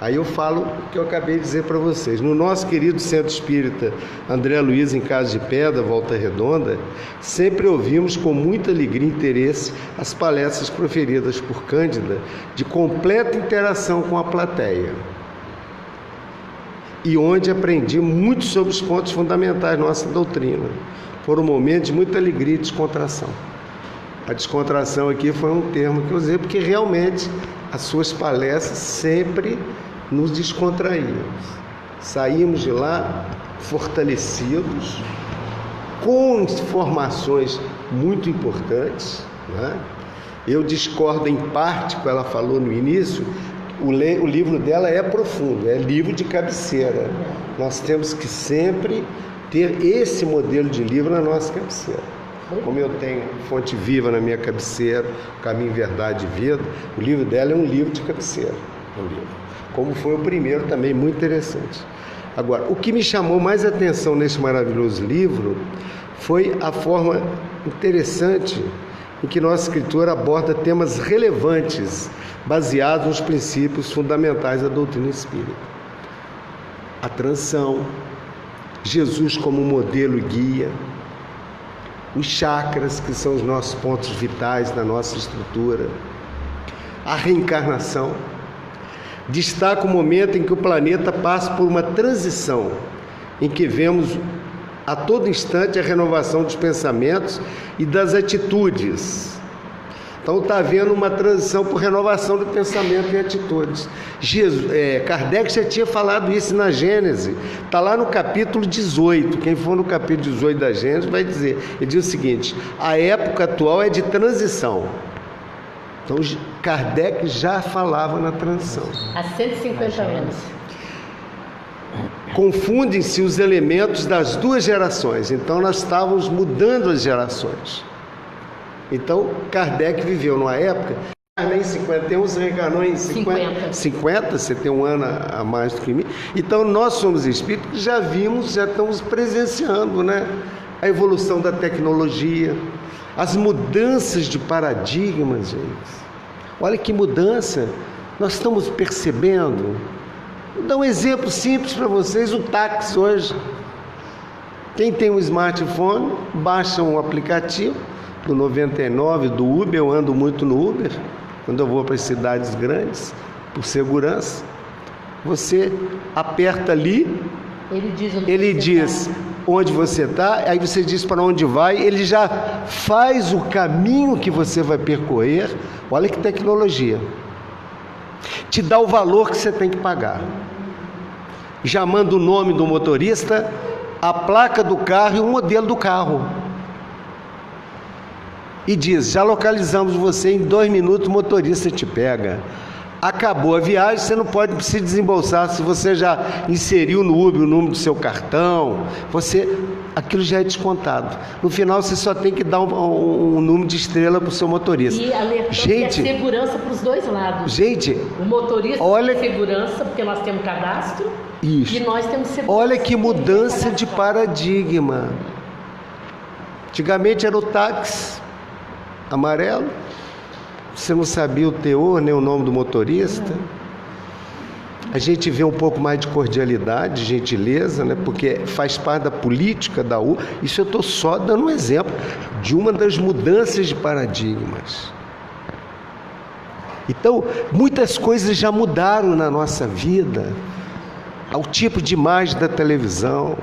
Aí eu falo o que eu acabei de dizer para vocês. No nosso querido Centro Espírita André Luiz, em Casa de Pedra, Volta Redonda, sempre ouvimos com muita alegria e interesse as palestras proferidas por Cândida, de completa interação com a plateia, e onde aprendi muito sobre os pontos fundamentais da nossa doutrina. Foram momentos de muita alegria e descontração. A descontração aqui foi um termo que eu usei, porque realmente as suas palestras sempre nos descontraíam. Saímos de lá fortalecidos, com informações muito importantes, né? Eu discordo em parte com o que ela falou no início. O livro dela é profundo, é livro de cabeceira. Nós temos que sempre ter esse modelo de livro na nossa cabeceira. Como eu tenho Fonte Viva na minha cabeceira, Caminho, Verdade e Vida, o livro dela é um livro de cabeceira. Como foi o primeiro também, muito interessante. Agora, o que me chamou mais atenção nesse maravilhoso livro foi a forma interessante em que nossa escritora aborda temas relevantes, baseados nos princípios fundamentais da doutrina espírita. A transição, Jesus como modelo e guia, os chakras, que são os nossos pontos vitais da nossa estrutura, a reencarnação. Destaca o momento em que o planeta passa por uma transição, em que vemos a todo instante a renovação dos pensamentos e das atitudes. Então está havendo uma transição por renovação do pensamento e atitudes. Kardec já tinha falado isso na Gênese, está lá no capítulo 18, quem for no capítulo 18 da Gênese vai dizer, ele diz o seguinte: a época atual é de transição. Então Kardec já falava na transição. Há 150 anos. Confundem-se os elementos das duas gerações, então nós estávamos mudando as gerações. Então Kardec viveu numa época, em 51, você reencarnou em 50, você tem um ano a mais do que mim. Então nós somos espíritos que já vimos, já estamos presenciando, né? A evolução da tecnologia, as mudanças de paradigmas, gente. Olha que mudança nós estamos percebendo. Vou dar um exemplo simples para vocês: o táxi hoje. Quem tem um smartphone, baixa um aplicativo do 99, do Uber. Eu ando muito no Uber, quando eu vou para as cidades grandes, por segurança. Você aperta ali, ele diz onde você está, aí você diz para onde vai, ele já faz o caminho que você vai percorrer. Olha que tecnologia. Te dá o valor que você tem que pagar. Já manda o nome do motorista, a placa do carro e o modelo do carro. E diz: já localizamos você, em 2 minutos o motorista te pega. Acabou a viagem, você não pode se desembolsar. Se você já inseriu no Uber o número do seu cartão, aquilo já é descontado. No final você só tem que dar um número de estrela para o seu motorista. E alertando a segurança para os dois lados. Gente, o motorista tem segurança, porque nós temos cadastro. Isso. E nós temos segurança. Olha que mudança de paradigma. Antigamente era o táxi amarelo, você não sabia o teor, nem o nome do motorista. A gente vê um pouco mais de cordialidade, de gentileza, né? Porque faz parte da política da U. Isso eu estou só dando um exemplo de uma das mudanças de paradigmas. Então, muitas coisas já mudaram na nossa vida. O tipo de imagem da televisão.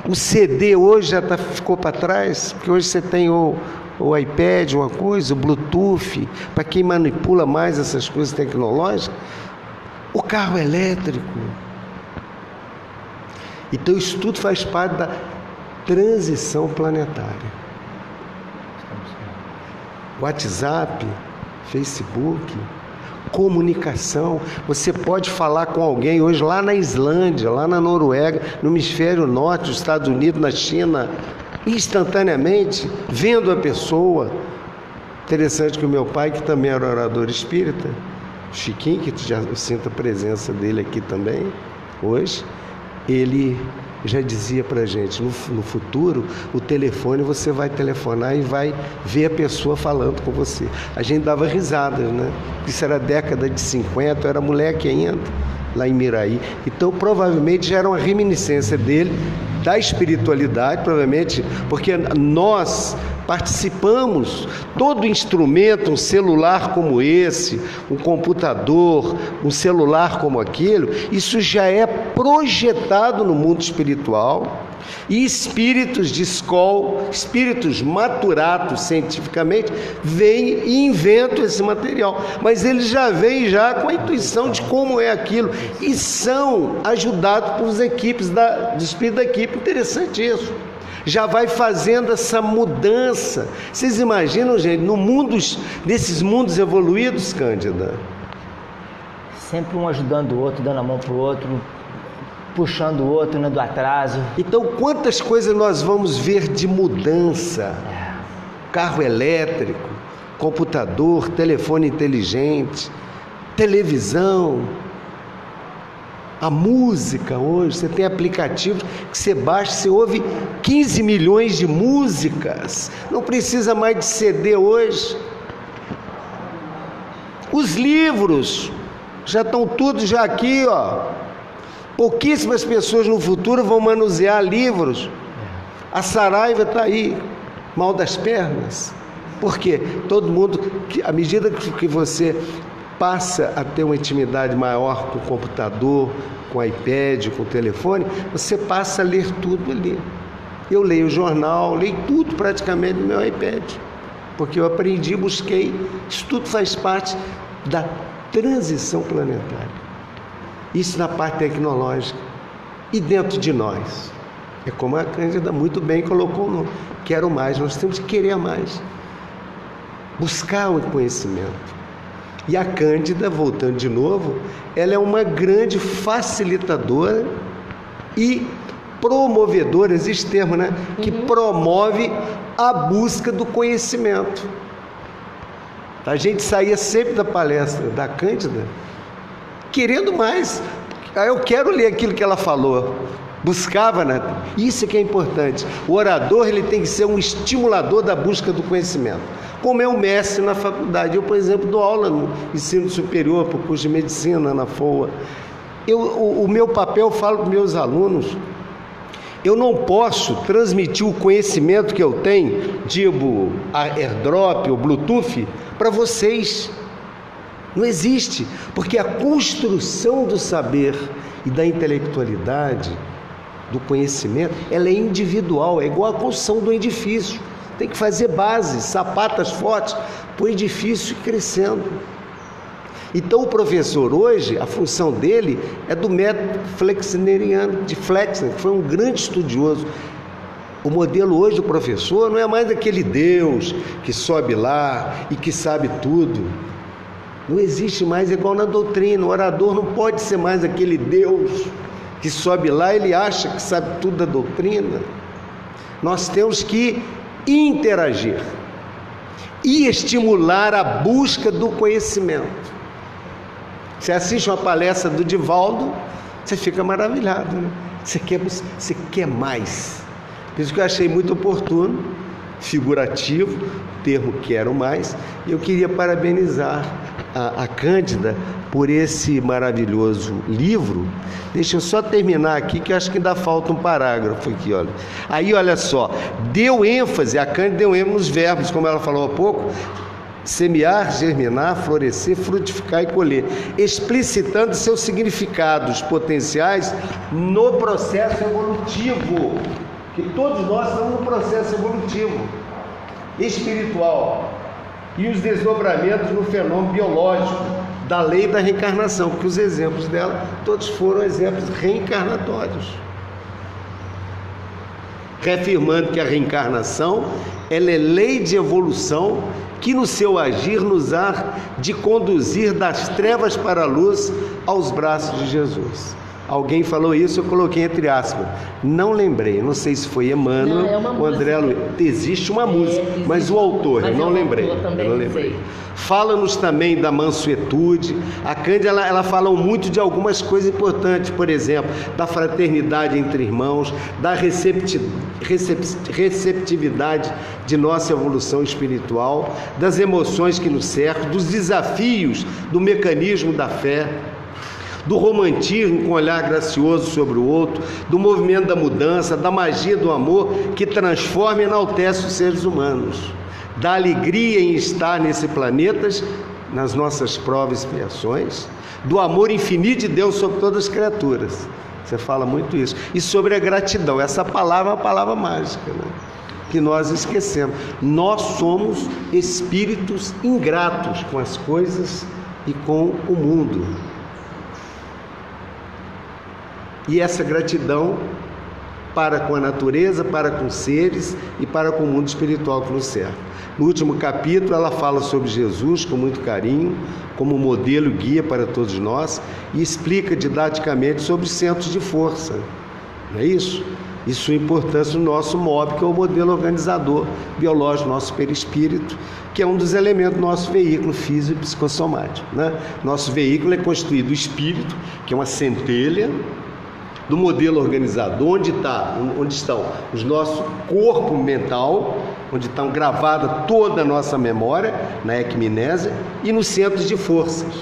O CD hoje já ficou para trás, porque hoje você tem o iPad, uma coisa, o Bluetooth, para quem manipula mais essas coisas tecnológicas, o carro elétrico. Então isso tudo faz parte da transição planetária. WhatsApp, Facebook, comunicação. Você pode falar com alguém hoje lá na Islândia, lá na Noruega, no hemisfério norte, nos Estados Unidos, na China, instantaneamente, vendo a pessoa. Interessante que o meu pai, que também era orador espírita, Chiquinho, que já sinto a presença dele aqui também hoje, ele já dizia pra gente: no futuro, o telefone, você vai telefonar e vai ver a pessoa falando com você. A gente dava risadas, né? Isso era década de 50, eu era moleque ainda, lá em Miraí. Então provavelmente já era uma reminiscência dele, da espiritualidade, provavelmente, porque nós participamos. Todo instrumento, um celular como esse, um computador, um celular como aquele, isso já é projetado no mundo espiritual, E espíritos de escola, espíritos maturados cientificamente, vêm e inventam esse material. Mas eles já vêm já com a intuição de como é aquilo. E são ajudados por equipes do espírito da equipe. Interessante isso. Já vai fazendo essa mudança. Vocês imaginam, gente, nesses mundos evoluídos, Cândida? Sempre um ajudando o outro, dando a mão para o outro, puxando o outro, indo atraso. Então, quantas coisas nós vamos ver de mudança? Carro elétrico, computador, telefone inteligente, televisão, a música hoje, você tem aplicativos que você baixa, você ouve 15 milhões de músicas, não precisa mais de CD hoje. Os livros já estão todos já aqui, ó. Pouquíssimas pessoas no futuro vão manusear livros. A Saraiva está aí, mal das pernas. Por quê? Todo mundo, à medida que você passa a ter uma intimidade maior com o computador, com o iPad, com o telefone, você passa a ler tudo ali. Eu leio o jornal, leio tudo praticamente no meu iPad, porque eu aprendi, busquei, isso tudo faz parte da transição planetária. Isso na parte tecnológica. E dentro de nós, é como a Cândida muito bem colocou no quero mais, nós temos que querer mais, buscar o conhecimento. E a Cândida, voltando de novo, ela é uma grande facilitadora e promovedora, existe termo, né? Que promove a busca do conhecimento. A gente saía sempre da palestra da Cândida querendo mais. Eu quero ler aquilo que ela falou. Buscava, né? Isso é que é importante. O orador, ele tem que ser um estimulador da busca do conhecimento. Como é o mestre na faculdade. Eu, por exemplo, dou aula no ensino superior, para o curso de medicina, na FOA. O meu papel, eu falo para os meus alunos, eu não posso transmitir o conhecimento que eu tenho, tipo airdrop ou Bluetooth, para vocês. Não existe, porque a construção do saber e da intelectualidade, do conhecimento, ela é individual, é igual a construção do edifício. Tem que fazer bases, sapatas fortes, para o edifício ir crescendo. Então o professor hoje, a função dele é do método flexneriano, de Flexner, que foi um grande estudioso. O modelo hoje do professor não é mais aquele Deus que sobe lá e que sabe tudo. Não existe mais, igual na doutrina. O orador não pode ser mais aquele Deus que sobe lá, ele acha que sabe tudo da doutrina. Nós temos que interagir e estimular a busca do conhecimento. Você assiste uma palestra do Divaldo, você fica maravilhado, né? Você quer mais. Por isso que eu achei muito oportuno, figurativo, o termo quero mais, e eu queria parabenizar a Cândida por esse maravilhoso livro. Deixa eu só terminar aqui, que eu acho que ainda falta um parágrafo aqui, olha. Aí, olha só, deu ênfase, a Cândida deu ênfase nos verbos, como ela falou há pouco, semear, germinar, florescer, frutificar e colher, explicitando seus significados potenciais no processo evolutivo, que todos nós estamos no processo evolutivo, espiritual, e os desdobramentos no fenômeno biológico da lei da reencarnação, porque os exemplos dela todos foram exemplos reencarnatórios, reafirmando que a reencarnação ela é lei de evolução que no seu agir nos há de conduzir das trevas para a luz aos braços de Jesus. Alguém falou isso, eu coloquei entre aspas. Não lembrei, não sei se foi Emmanuel ou André Luiz. Existe uma música, mas o autor, eu não lembrei. Fala-nos também da mansuetude. A Cândida, ela fala muito de algumas coisas importantes, por exemplo, da fraternidade entre irmãos, da receptividade de nossa evolução espiritual, das emoções que nos cercam, dos desafios do mecanismo da fé, do romantismo com olhar gracioso sobre o outro, do movimento da mudança, da magia do amor que transforma e enaltece os seres humanos, da alegria em estar nesse planeta, nas nossas provas e expiações, do amor infinito de Deus sobre todas as criaturas. Você fala muito isso. E sobre a gratidão, essa palavra é uma palavra mágica, né? Que nós esquecemos. Nós somos espíritos ingratos com as coisas e com o mundo. E essa gratidão para com a natureza, para com os seres e para com o mundo espiritual que nos cerca. No último capítulo, ela fala sobre Jesus com muito carinho, como modelo e guia para todos nós, e explica didaticamente sobre os centros de força. Não é isso? E sua importância no nosso MOB, que é o modelo organizador biológico, nosso perispírito, que é um dos elementos do nosso veículo físico e psicossomático, né? Nosso veículo é constituído do espírito, que é uma centelha, do modelo organizador, onde estão os nosso corpo mental, onde está gravada toda a nossa memória, na equimnésia, e nos centros de forças.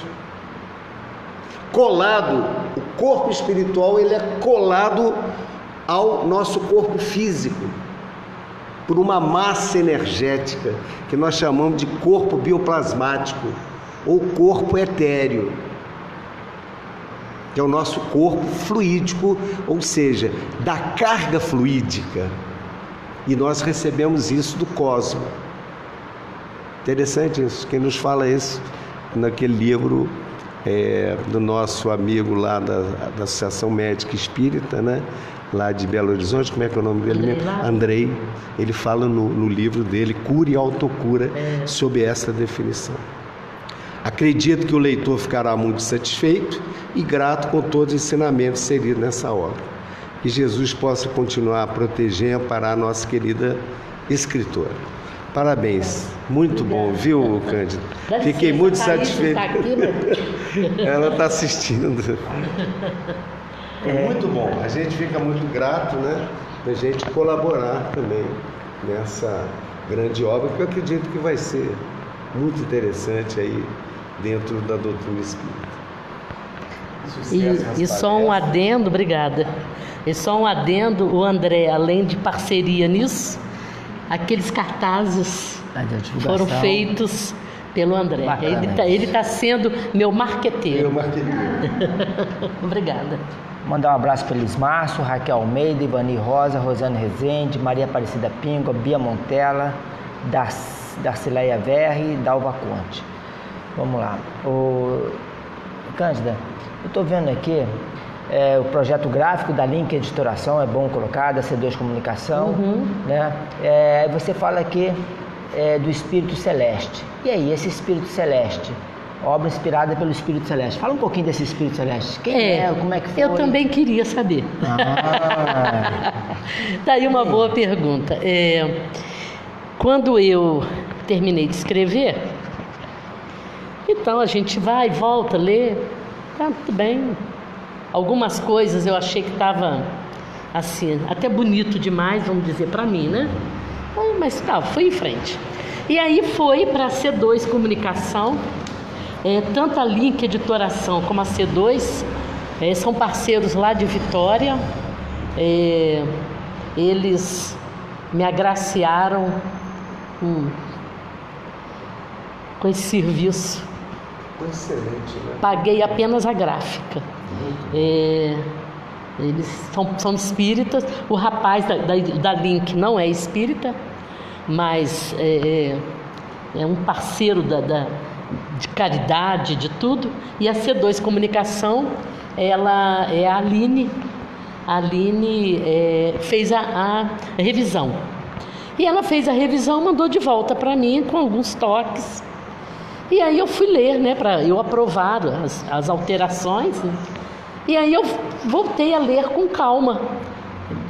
Colado, o corpo espiritual, ele é colado ao nosso corpo físico, por uma massa energética, que nós chamamos de corpo bioplasmático, ou corpo etéreo, que é o nosso corpo fluídico, ou seja, da carga fluídica. E nós recebemos isso do cosmos. Interessante isso. Quem nos fala isso naquele livro do nosso amigo lá da Associação Médica Espírita, né? Lá de Belo Horizonte, como é que é o nome dele mesmo? Andrei. Ele fala no livro dele, Cura e Autocura, sobre essa definição. Acredito que o leitor ficará muito satisfeito e grato com todos os ensinamentos inseridos nessa obra. Que Jesus possa continuar a proteger e amparar a nossa querida escritora. Parabéns, muito bom, viu, Cândido? Fiquei muito satisfeito. Ela está assistindo. É muito bom, a gente fica muito grato, né, da gente colaborar também nessa grande obra, que eu acredito que vai ser muito interessante aí dentro da doutrina espírita. E só um adendo, obrigada. E só um adendo, o André, além de parceria nisso, aqueles cartazes foram feitos pelo André. Ele está sendo meu marqueteiro. Obrigada. Mandar um abraço para Elis Márcio, Raquel Almeida, Ivani Rosa, Rosane Rezende, Maria Aparecida Pingo, Bia Montella, Darcileia Verri e Dalva Conte. Vamos lá. Cândida, eu estou vendo aqui o projeto gráfico da Link Editoração, é bom colocar, da C2 Comunicação, né? Você fala aqui do Espírito Celeste. E aí, esse Espírito Celeste? Obra inspirada pelo Espírito Celeste. Fala um pouquinho desse Espírito Celeste. Quem é? Como é que foi? Eu também queria saber. Daí uma boa pergunta. Quando eu terminei de escrever, então a gente vai, volta, lê, tá tudo bem. Algumas coisas eu achei que estava assim, até bonito demais, vamos dizer, para mim, né? Mas tá, foi em frente. E aí foi para a C2 Comunicação, tanto a Link Editoração como a C2 são parceiros lá de Vitória. Eles me agraciaram com esse serviço. Excelente, né? Paguei apenas a gráfica. Eles são espíritas. O rapaz da Link não é espírita, mas é um parceiro de caridade, de tudo. E a C2 Comunicação, ela é a Aline. A Aline fez a revisão. E ela fez a revisão, mandou de volta para mim com alguns toques. E aí eu fui ler, né, para eu aprovar as alterações. Né? E aí eu voltei a ler com calma,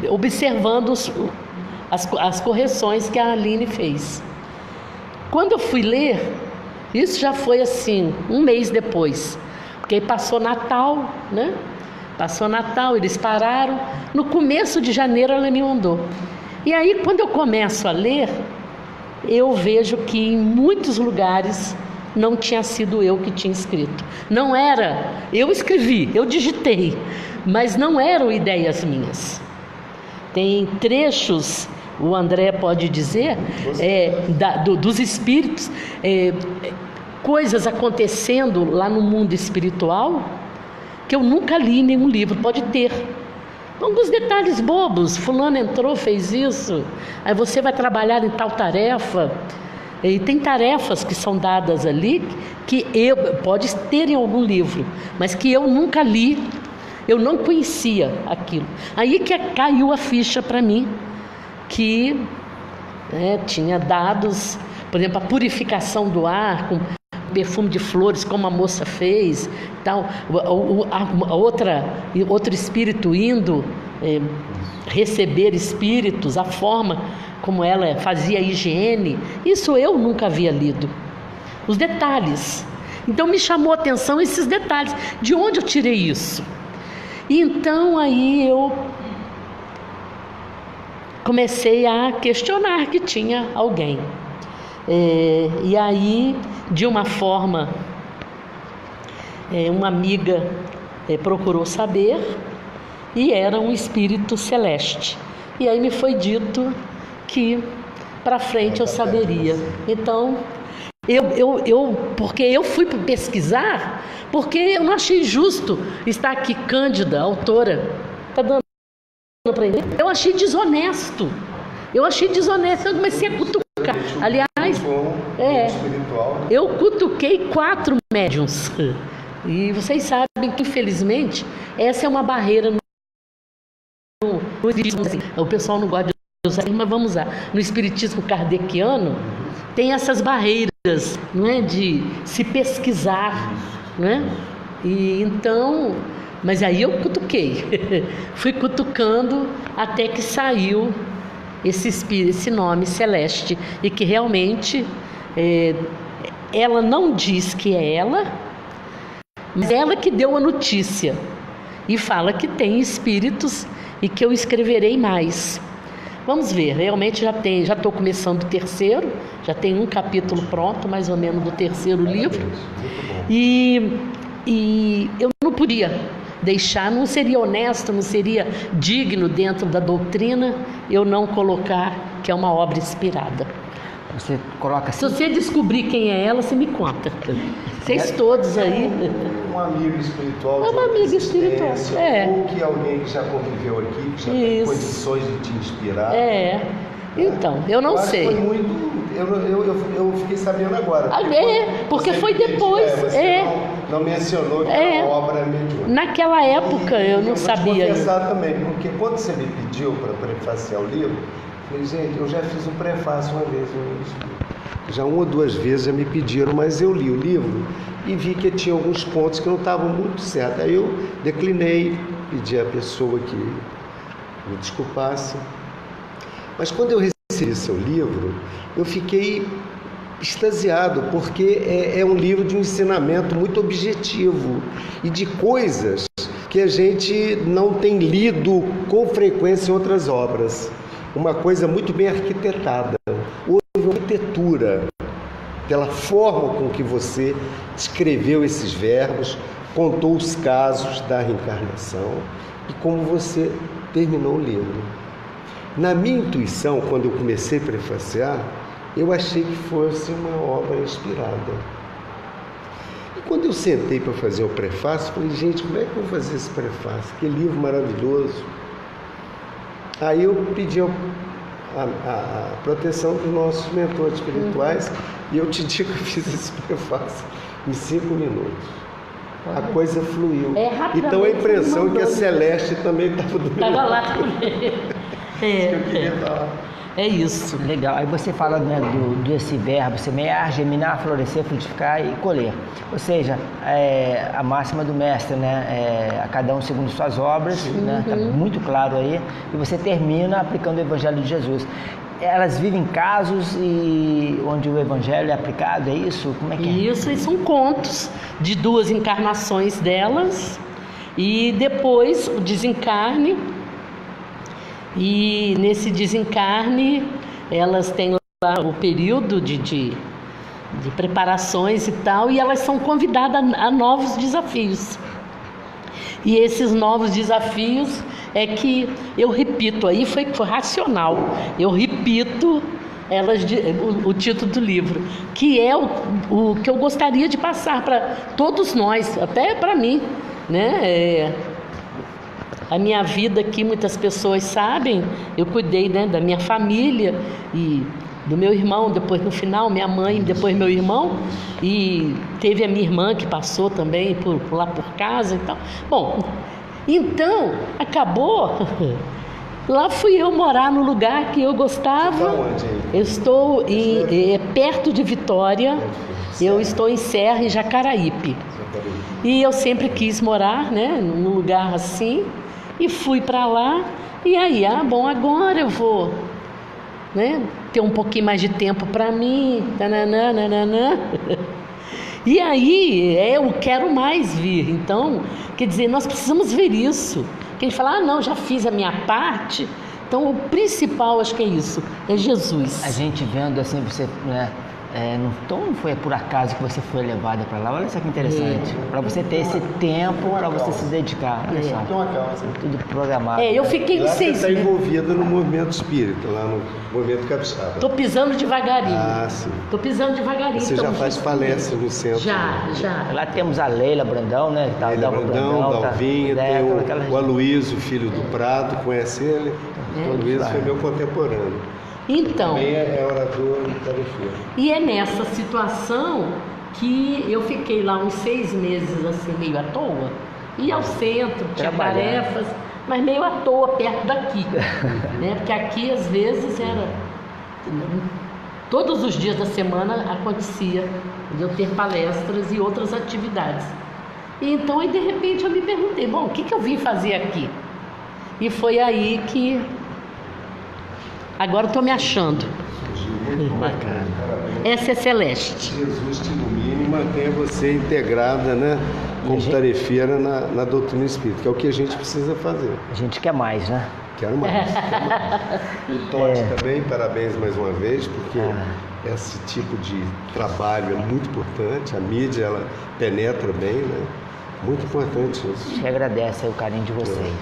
observando as correções que a Aline fez. Quando eu fui ler, isso já foi assim, um mês depois, porque aí passou Natal, né? Passou Natal, eles pararam. No começo de janeiro ela me mandou. E aí quando eu começo a ler, eu vejo que em muitos lugares não tinha sido eu que tinha escrito. Não era, eu escrevi, eu digitei, mas não eram ideias minhas. Tem trechos, o André pode dizer, dos espíritos, coisas acontecendo lá no mundo espiritual, que eu nunca li em nenhum livro. Pode ter, Alguns detalhes bobos, fulano entrou, fez isso, aí você vai trabalhar em tal tarefa. E tem tarefas que são dadas ali, que pode ter em algum livro, mas que eu nunca li, eu não conhecia aquilo. Aí que caiu a ficha para mim, que tinha dados, por exemplo, a purificação do ar, com perfume de flores, como a moça fez, tal, outro espírito indo receber espíritos, a forma como ela fazia a higiene, isso eu nunca havia lido. Os detalhes. Então me chamou a atenção esses detalhes. De onde eu tirei isso? E então aí eu comecei a questionar que tinha alguém. E aí, de uma forma, uma amiga procurou saber e era um espírito celeste. E aí me foi dito que para frente eu saberia. Então, porque eu fui pesquisar, porque eu não achei justo estar aqui, Cândida, autora, está dando para ele. Eu achei desonesto. Eu comecei a cutucar. Aliás, eu cutuquei 4 médiuns. E vocês sabem que, infelizmente, essa é uma barreira no espiritismo. Assim, o pessoal não gosta de usar, mas vamos usar. No espiritismo kardeciano, tem essas barreiras, não é, de se pesquisar, não é? E então, mas aí eu cutuquei, fui cutucando até que saiu esse nome celeste, e que realmente ela não diz que é ela, mas ela que deu a notícia e fala que tem espíritos e que eu escreverei mais. Vamos ver, realmente já estou começando o 3º, já tem um capítulo pronto, mais ou menos, do 3º livro. E eu não podia deixar, não seria honesto, não seria digno dentro da doutrina eu não colocar que é uma obra inspirada. Você coloca assim? Se você descobrir quem é ela, você me conta. Vocês todos aí. Um amigo espiritual. Uma amiga espiritual. Ou que alguém que já conviveu aqui, que já tem condições de te inspirar. Então, eu não sei. Foi muito. Eu fiquei sabendo agora. Porque foi depois. Você não mencionou que era uma obra mediúnica. Naquela época eu não sabia. Eu vou confessar também, porque quando você me pediu para prefaciar o livro, eu falei, gente, eu já fiz um prefácio uma vez. Já 1 ou 2 vezes já me pediram, mas eu li o livro e vi que tinha alguns pontos que não estavam muito certos. Aí eu declinei, pedi à pessoa que me desculpasse. Mas quando eu recebi seu livro, eu fiquei extasiado, porque é um livro de um ensinamento muito objetivo e de coisas que a gente não tem lido com frequência em outras obras. Uma coisa muito bem arquitetada. Houve uma arquitetura pela forma com que você escreveu esses verbos, contou os casos da reencarnação e como você terminou o livro. Na minha intuição, quando eu comecei a prefaciar, eu achei que fosse uma obra inspirada. E quando eu sentei para fazer o prefácio, falei, gente, como é que eu vou fazer esse prefácio? Que livro maravilhoso. Aí eu pedi a proteção dos nossos mentores espirituais e eu te digo que eu fiz esse prefácio em 5 minutos. A coisa fluiu. Então a impressão é que a Celeste também estava do meu lado. Lá também. É isso. Legal. Aí você fala, né, desse verbo semear, germinar, florescer, frutificar e colher. Ou seja, a máxima do mestre, né? A cada um segundo suas obras, né? Está muito claro aí. E você termina aplicando o Evangelho de Jesus. Elas vivem casos onde o Evangelho é aplicado, é isso? Como é que é? Isso, e são contos de 2 encarnações delas. E depois o desencarne. E nesse desencarne, elas têm lá o período de preparações e tal, e elas são convidadas a novos desafios. E esses novos desafios é que, eu repito, aí foi racional, eu repito o título do livro, que é o que eu gostaria de passar para todos nós, até para mim, né? a minha vida aqui, muitas pessoas sabem, eu cuidei, né, da minha família e do meu irmão, depois no final, minha mãe, depois meu irmão, e teve a minha irmã que passou também lá por casa e tal. Bom, então, acabou, lá fui eu morar no lugar que eu gostava. Você tá onde aí? Eu estou perto de Vitória, eu estou em Serra, em Jacaraípe. E eu sempre quis morar, né, num lugar assim, e fui para lá, e aí, bom, agora eu vou, né, ter um pouquinho mais de tempo para mim, nananã. E aí, eu quero mais vir. Então, quer dizer, nós precisamos ver isso. Quem fala, não, já fiz a minha parte. Então, o principal, acho que é isso, é Jesus. A gente vendo assim, você, né, não foi por acaso que você foi levada para lá. Olha só que interessante. Para você ter esse tempo, para você se dedicar. Olha só. Tem uma causa. Tudo programado. Eu fiquei Lá você 6 está meses. envolvida no movimento espírita, lá no movimento capixaba. Estou pisando devagarinho. Sim. Estou pisando devagarinho. Você já faz palestra no centro. Já. Lá temos a Leila Brandão, né? Leila Brandão, Dalvinha, tem o o Aloysio, filho do Prado, conhece ele? O Aloysio foi meu contemporâneo. Então, Também é orador tarefeiro. e é nessa situação que eu fiquei lá uns 6 meses assim, meio à toa. Ia ao centro, tinha Trabalhando. tarefas, mas meio à toa, perto daqui. Né? Porque aqui, às vezes, era... Todos os dias da semana acontecia de eu ter palestras e outras atividades. E então, aí, de repente, eu me perguntei, bom, o que eu vim fazer aqui? E foi aí que... Agora estou me achando. Bacana. Essa é Celeste. Jesus te ilumine e mantenha você integrada, né, como tarefeira na doutrina espírita, que é o que a gente precisa fazer. A gente quer mais, né? Quero mais. E Totti também, parabéns mais uma vez, porque esse tipo de trabalho é muito importante, a mídia ela penetra bem, né? Muito importante A isso. gente agradece aí o carinho de vocês.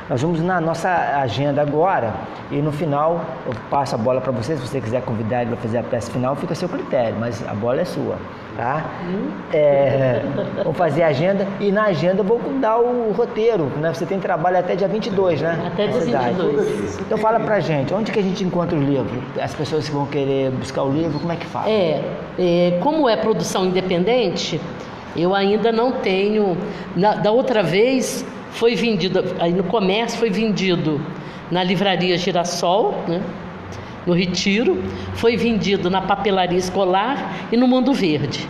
Nós vamos na nossa agenda agora e no final eu passo a bola para você. Se você quiser convidar ele para fazer a peça final, fica a seu critério, mas a bola é sua, tá? Vou fazer a agenda e na agenda eu vou dar o roteiro, né? Você tem trabalho até dia 22, né? Até dia 22. Então fala pra gente, onde que a gente encontra os livros? As pessoas que vão querer buscar o livro, como é que faz? Como é produção independente, eu ainda não tenho... Da outra vez... Foi vendido, aí no comércio foi vendido na livraria Girassol, né, no Retiro, foi vendido na papelaria escolar e no Mundo Verde.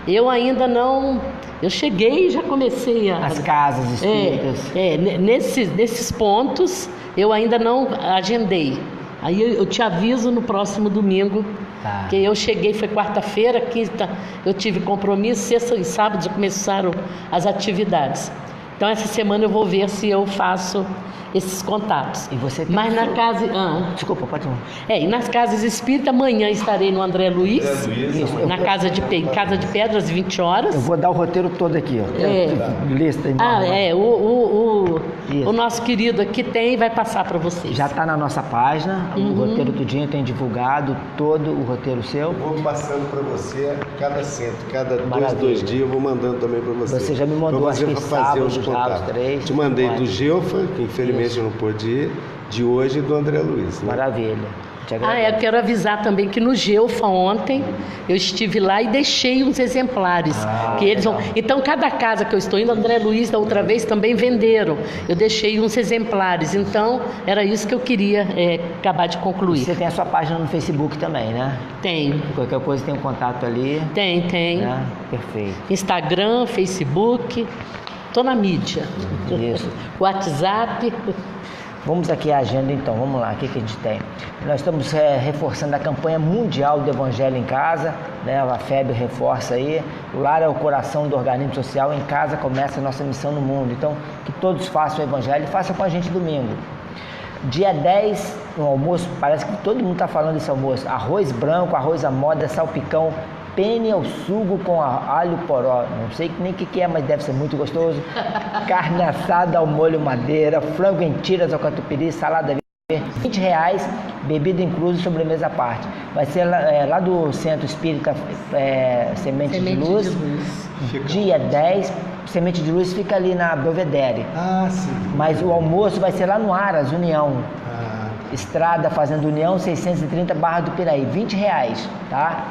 Eu ainda não, eu cheguei e já comecei a... As casas espíritas. Nesses pontos eu ainda não agendei. Aí eu te aviso no próximo domingo, que eu cheguei, foi quarta-feira, quinta eu tive compromisso, sexta e sábado já começaram as atividades. Então, essa semana eu vou ver se eu faço esses contatos. E você tem Mas na casa... Desculpa, pode falar. E nas casas espíritas, amanhã estarei no André Luiz, na Casa de Pedras, 20 horas. Eu vou dar o roteiro todo aqui, ó. Lista aí. O nosso querido aqui vai passar para vocês. Já está na nossa página, o roteiro tudinho tem divulgado, todo o roteiro seu. Eu vou passando para você cada centro, cada Maravilha. dois dias eu vou mandando também para você. Você já me mandou, acho que sábados, contatos. 3. Te mandei do Gelfa, que infelizmente eu não pude ir, de hoje e do André Luiz. Né? Maravilha. Eu quero avisar também que no Gelfa ontem eu estive lá e deixei uns exemplares que eles vão. Então cada casa que eu estou indo, André Luiz da outra vez também venderam. Eu deixei uns exemplares. Então era isso que eu queria acabar de concluir. Você tem a sua página no Facebook também, né? Tenho. Qualquer coisa tem um contato ali. Tem. Né? Perfeito. Instagram, Facebook, tô na mídia. Isso. WhatsApp. Vamos aqui à agenda então, vamos lá, o que a gente tem? Nós estamos reforçando a campanha mundial do Evangelho em Casa, né? A FEB reforça aí, o lar é o coração do organismo social, em casa começa a nossa missão no mundo, então que todos façam o Evangelho e façam com a gente domingo. Dia 10, no almoço, parece que todo mundo está falando desse almoço, arroz branco, arroz à moda, salpicão, penne ao sugo com alho poró, não sei nem o que é, mas deve ser muito gostoso. Carne assada ao molho madeira, frango em tiras ao catupiry, salada R$20, bebida inclusa e sobremesa à parte. Vai ser lá do Centro Espírita Semente de Luz. Dia 10, Semente de Luz fica ali na Belvedere. Ah, sim. Mas o almoço vai ser lá no Aras, União. Estrada Fazenda União, 630 Barra do Piraí, R$20, tá?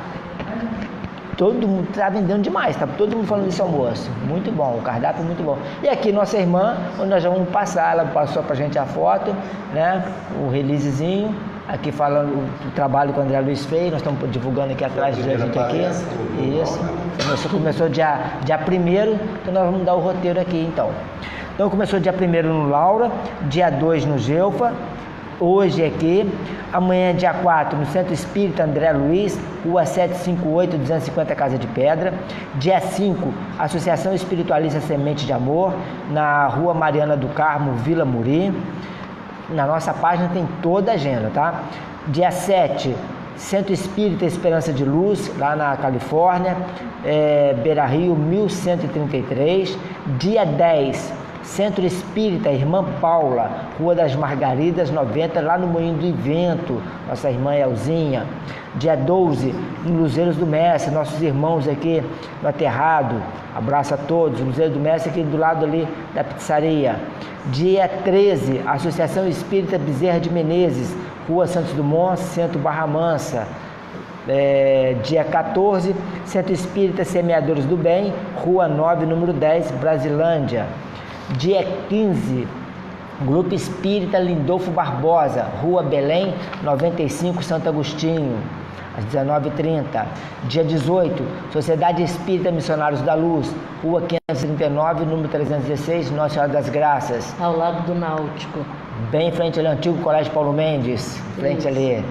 Todo mundo tá vendendo demais, tá todo mundo falando desse almoço. Muito bom, o cardápio é muito bom. E aqui nossa irmã, onde nós já vamos passar, ela passou pra gente a foto, né? O releasezinho, aqui falando do trabalho que o André Luiz fez, nós estamos divulgando aqui atrás da gente aqui. Isso. Começou dia 1º, então nós vamos dar o roteiro aqui então. Então começou dia 1º no Laura, dia 2 no Gelfa, hoje aqui, amanhã dia 4 no Centro Espírita André Luiz, Rua 758, 250 Casa de Pedra. Dia 5, Associação Espiritualista Semente de Amor, na Rua Mariana do Carmo, Vila Muri. Na nossa página tem toda a agenda, tá? Dia 7, Centro Espírita Esperança de Luz, lá na Califórnia, Beira Rio, 1133. Dia 10, Centro Espírita Irmã Paula, Rua das Margaridas, 90, lá no Moinho do Vento, nossa irmã Elzinha. Dia 12, no Luzeiros do Mestre, nossos irmãos aqui no Aterrado, abraço a todos, Luzeiros do Mestre aqui do lado ali da pizzaria. Dia 13, Associação Espírita Bezerra de Menezes, Rua Santos Dumont, Centro Barra Mansa. Dia 14, Centro Espírita Semeadores do Bem, Rua 9, número 10, Brasilândia. Dia 15, Grupo Espírita Lindolfo Barbosa, Rua Belém, 95, Santo Agostinho, às 19h30. Dia 18, Sociedade Espírita Missionários da Luz, Rua 539, número 316, Nossa Senhora das Graças. Ao lado do Náutico. Bem em frente ali, antigo Colégio Paulo Mendes, frente ali.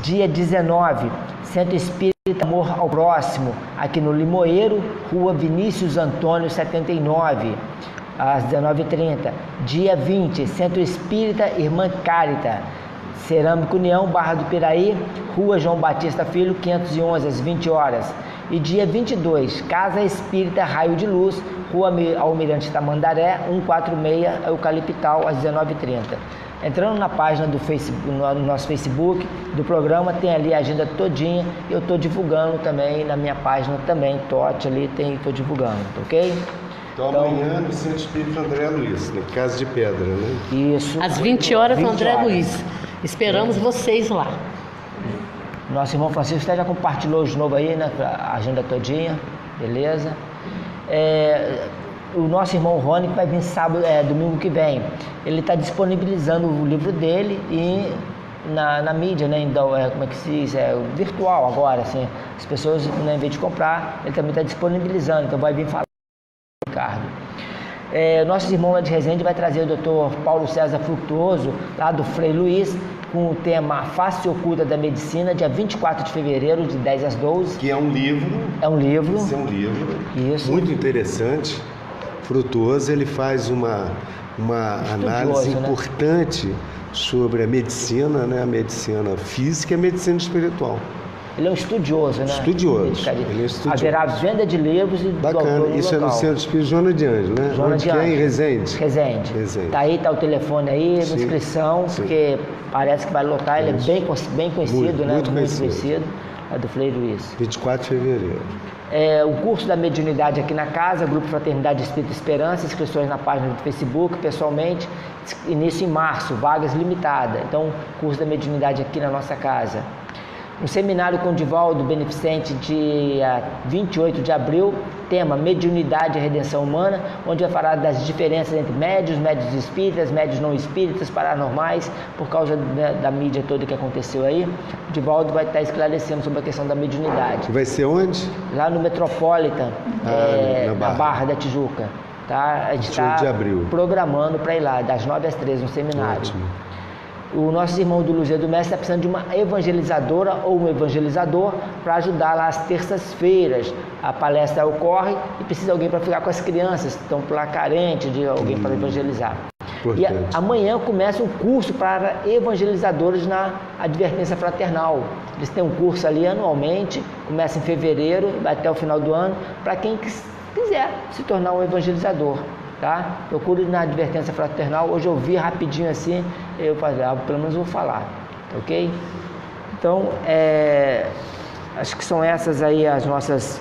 Dia 19, Centro Espírita Amor ao Próximo, aqui no Limoeiro, Rua Vinícius Antônio, 79, às 19h30. Dia 20, Centro Espírita Irmã Cárita, Cerâmica União, Barra do Piraí, Rua João Batista Filho, 511, às 20 horas. E dia 22, Casa Espírita Raio de Luz, Rua Almirante Tamandaré, 146, Eucaliptal, às 19h30. Entrando na página do Facebook, no nosso Facebook do programa, tem ali a agenda todinha. Eu estou divulgando também na minha página também, Tote ali, estou divulgando, ok? Então amanhã no Centro Espírita André Luiz, na Casa de Pedra, né? Isso. Às 20 horas no André Luiz. Esperamos vocês lá. Nosso irmão Francisco até já compartilhou de novo aí, né? A agenda todinha, beleza? O nosso irmão Rony, que vai vir domingo que vem, ele está disponibilizando o livro dele e na mídia, né? Então, como é que se diz? Virtual agora, assim. As pessoas, né, em vez de comprar, ele também está disponibilizando, então vai vir falar com o Ricardo. Nossos irmãos lá de Resende vai trazer o Dr. Paulo César Frutuoso, lá do Frei Luiz, com o tema Face Oculta da Medicina, dia 24 de fevereiro, de 10 às 12. Que é um livro. É um livro. Esse é um livro. Isso. Muito interessante. Frutuoso, ele faz uma análise importante, né, sobre a medicina, né? A medicina física e a medicina espiritual. Ele é um estudioso, né? Estudioso. Ele é estudioso. Haverá venda de livros e bacana. Isso local. É no Centro Espírita Joana de Ângeles, né? Joana de Ângeles. Em Resende. Resende. Tá aí, tá o telefone aí, sim, inscrição, sim, porque parece que vai lotar. Ele é bem conhecido, muito, né? Muito conhecido. É do Frei Luiz. 24 de fevereiro. O curso da mediunidade aqui na casa, Grupo Fraternidade Espírita Esperança, inscrições na página do Facebook, pessoalmente, início em março, vagas limitadas. Então, curso da mediunidade aqui na nossa casa. Um seminário com Divaldo Beneficente, dia 28 de abril, tema Mediunidade e Redenção Humana, onde vai falar das diferenças entre médios espíritas, médios não espíritas, paranormais, por causa da mídia toda que aconteceu aí. Divaldo vai estar esclarecendo sobre a questão da mediunidade. Vai ser onde? Lá no Metropolitan, na Barra da Tijuca. Tá? A gente está programando para ir lá, das 9 às 13, um seminário. Ótimo. O nosso irmão do Luzia do Mestre está precisando de uma evangelizadora ou um evangelizador para ajudar lá às terças-feiras. A palestra ocorre e precisa de alguém para ficar com as crianças, estão lá carentes de alguém para evangelizar. Importante. E amanhã começa um curso para evangelizadores na Advertência Fraternal. Eles têm um curso ali anualmente, começa em fevereiro, vai até o final do ano, para quem quiser se tornar um evangelizador. Tá? Procure na Advertência Fraternal. Hoje eu vi rapidinho assim, eu pelo menos vou falar, ok? Então, acho que são essas aí as nossas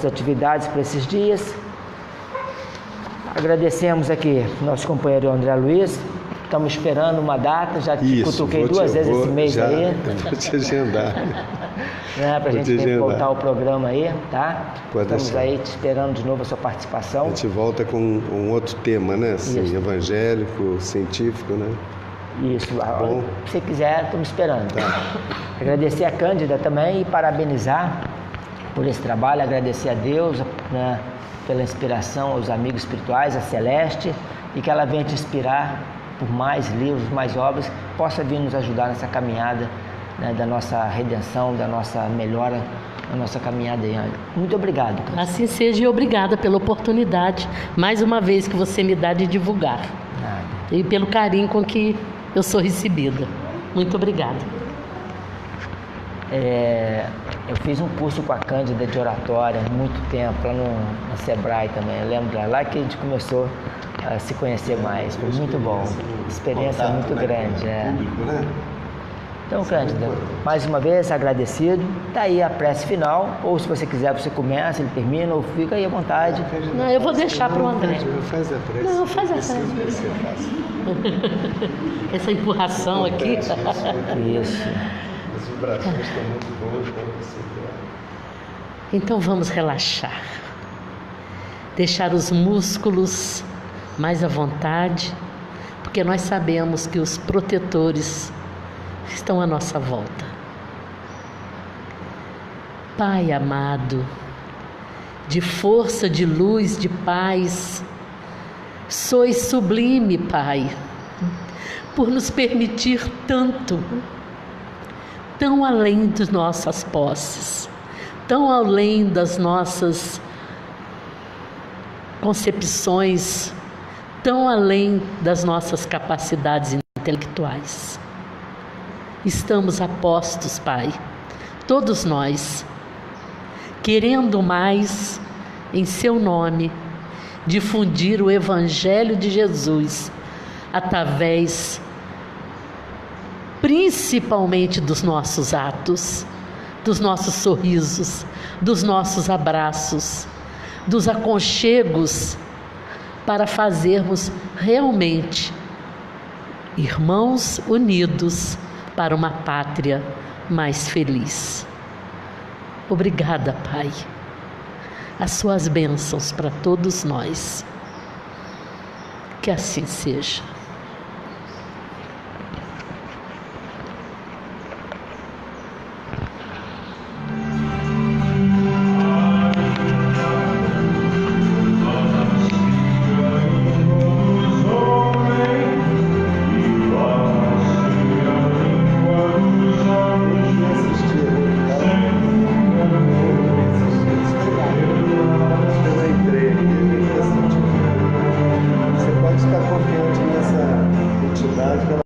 atividades para esses dias. Agradecemos aqui nosso companheiro André Luiz. Estamos esperando uma data, já te cutuquei duas vezes esse mês aí. Vou te agendar. Para a gente voltar o programa aí, tá? Estamos deixar. aí te esperando de novo a sua participação. A gente volta com um outro tema, né? Assim, evangélico, científico, né? Isso, se você quiser, estamos esperando. Tá. Agradecer a Cândida também e parabenizar por esse trabalho, agradecer a Deus, né, pela inspiração aos amigos espirituais, a Celeste, e que ela venha te inspirar por mais livros, mais obras, possa vir nos ajudar nessa caminhada, né, da nossa redenção, da nossa melhora, da nossa caminhada aí. Muito obrigado. Cândida. Assim seja, e obrigada pela oportunidade, mais uma vez, que você me dá de divulgar. Nada. E pelo carinho com que eu sou recebida. Muito obrigada. Eu fiz um curso com a Cândida de oratória há muito tempo, lá no Sebrae também. Eu lembro lá que a gente começou a se conhecer mais. Foi muito bom. Experiência muito grande. Público, né? Então, Cândida, mais uma vez agradecido. Está aí a prece final, ou se você quiser, você começa, ele termina, ou fica aí à vontade. Não, eu vou deixar para o André. Faz a prece. Não, faz a prece. Essa empurração aqui. Isso. As vibrações estão muito boas para você. Então vamos relaxar. Deixar os músculos mais à vontade, porque nós sabemos que os protetores estão à nossa volta. Pai amado, de força, de luz, de paz, sois sublime, Pai, por nos permitir tanto, tão além de nossas posses, tão além das nossas concepções, tão além das nossas capacidades intelectuais. Estamos a postos, Pai, todos nós, querendo mais, em Seu nome, difundir o Evangelho de Jesus, através, principalmente dos nossos atos, dos nossos sorrisos, dos nossos abraços, dos aconchegos, para fazermos realmente irmãos unidos para uma pátria mais feliz. Obrigada, Pai. As suas bênçãos para todos nós. Que assim seja.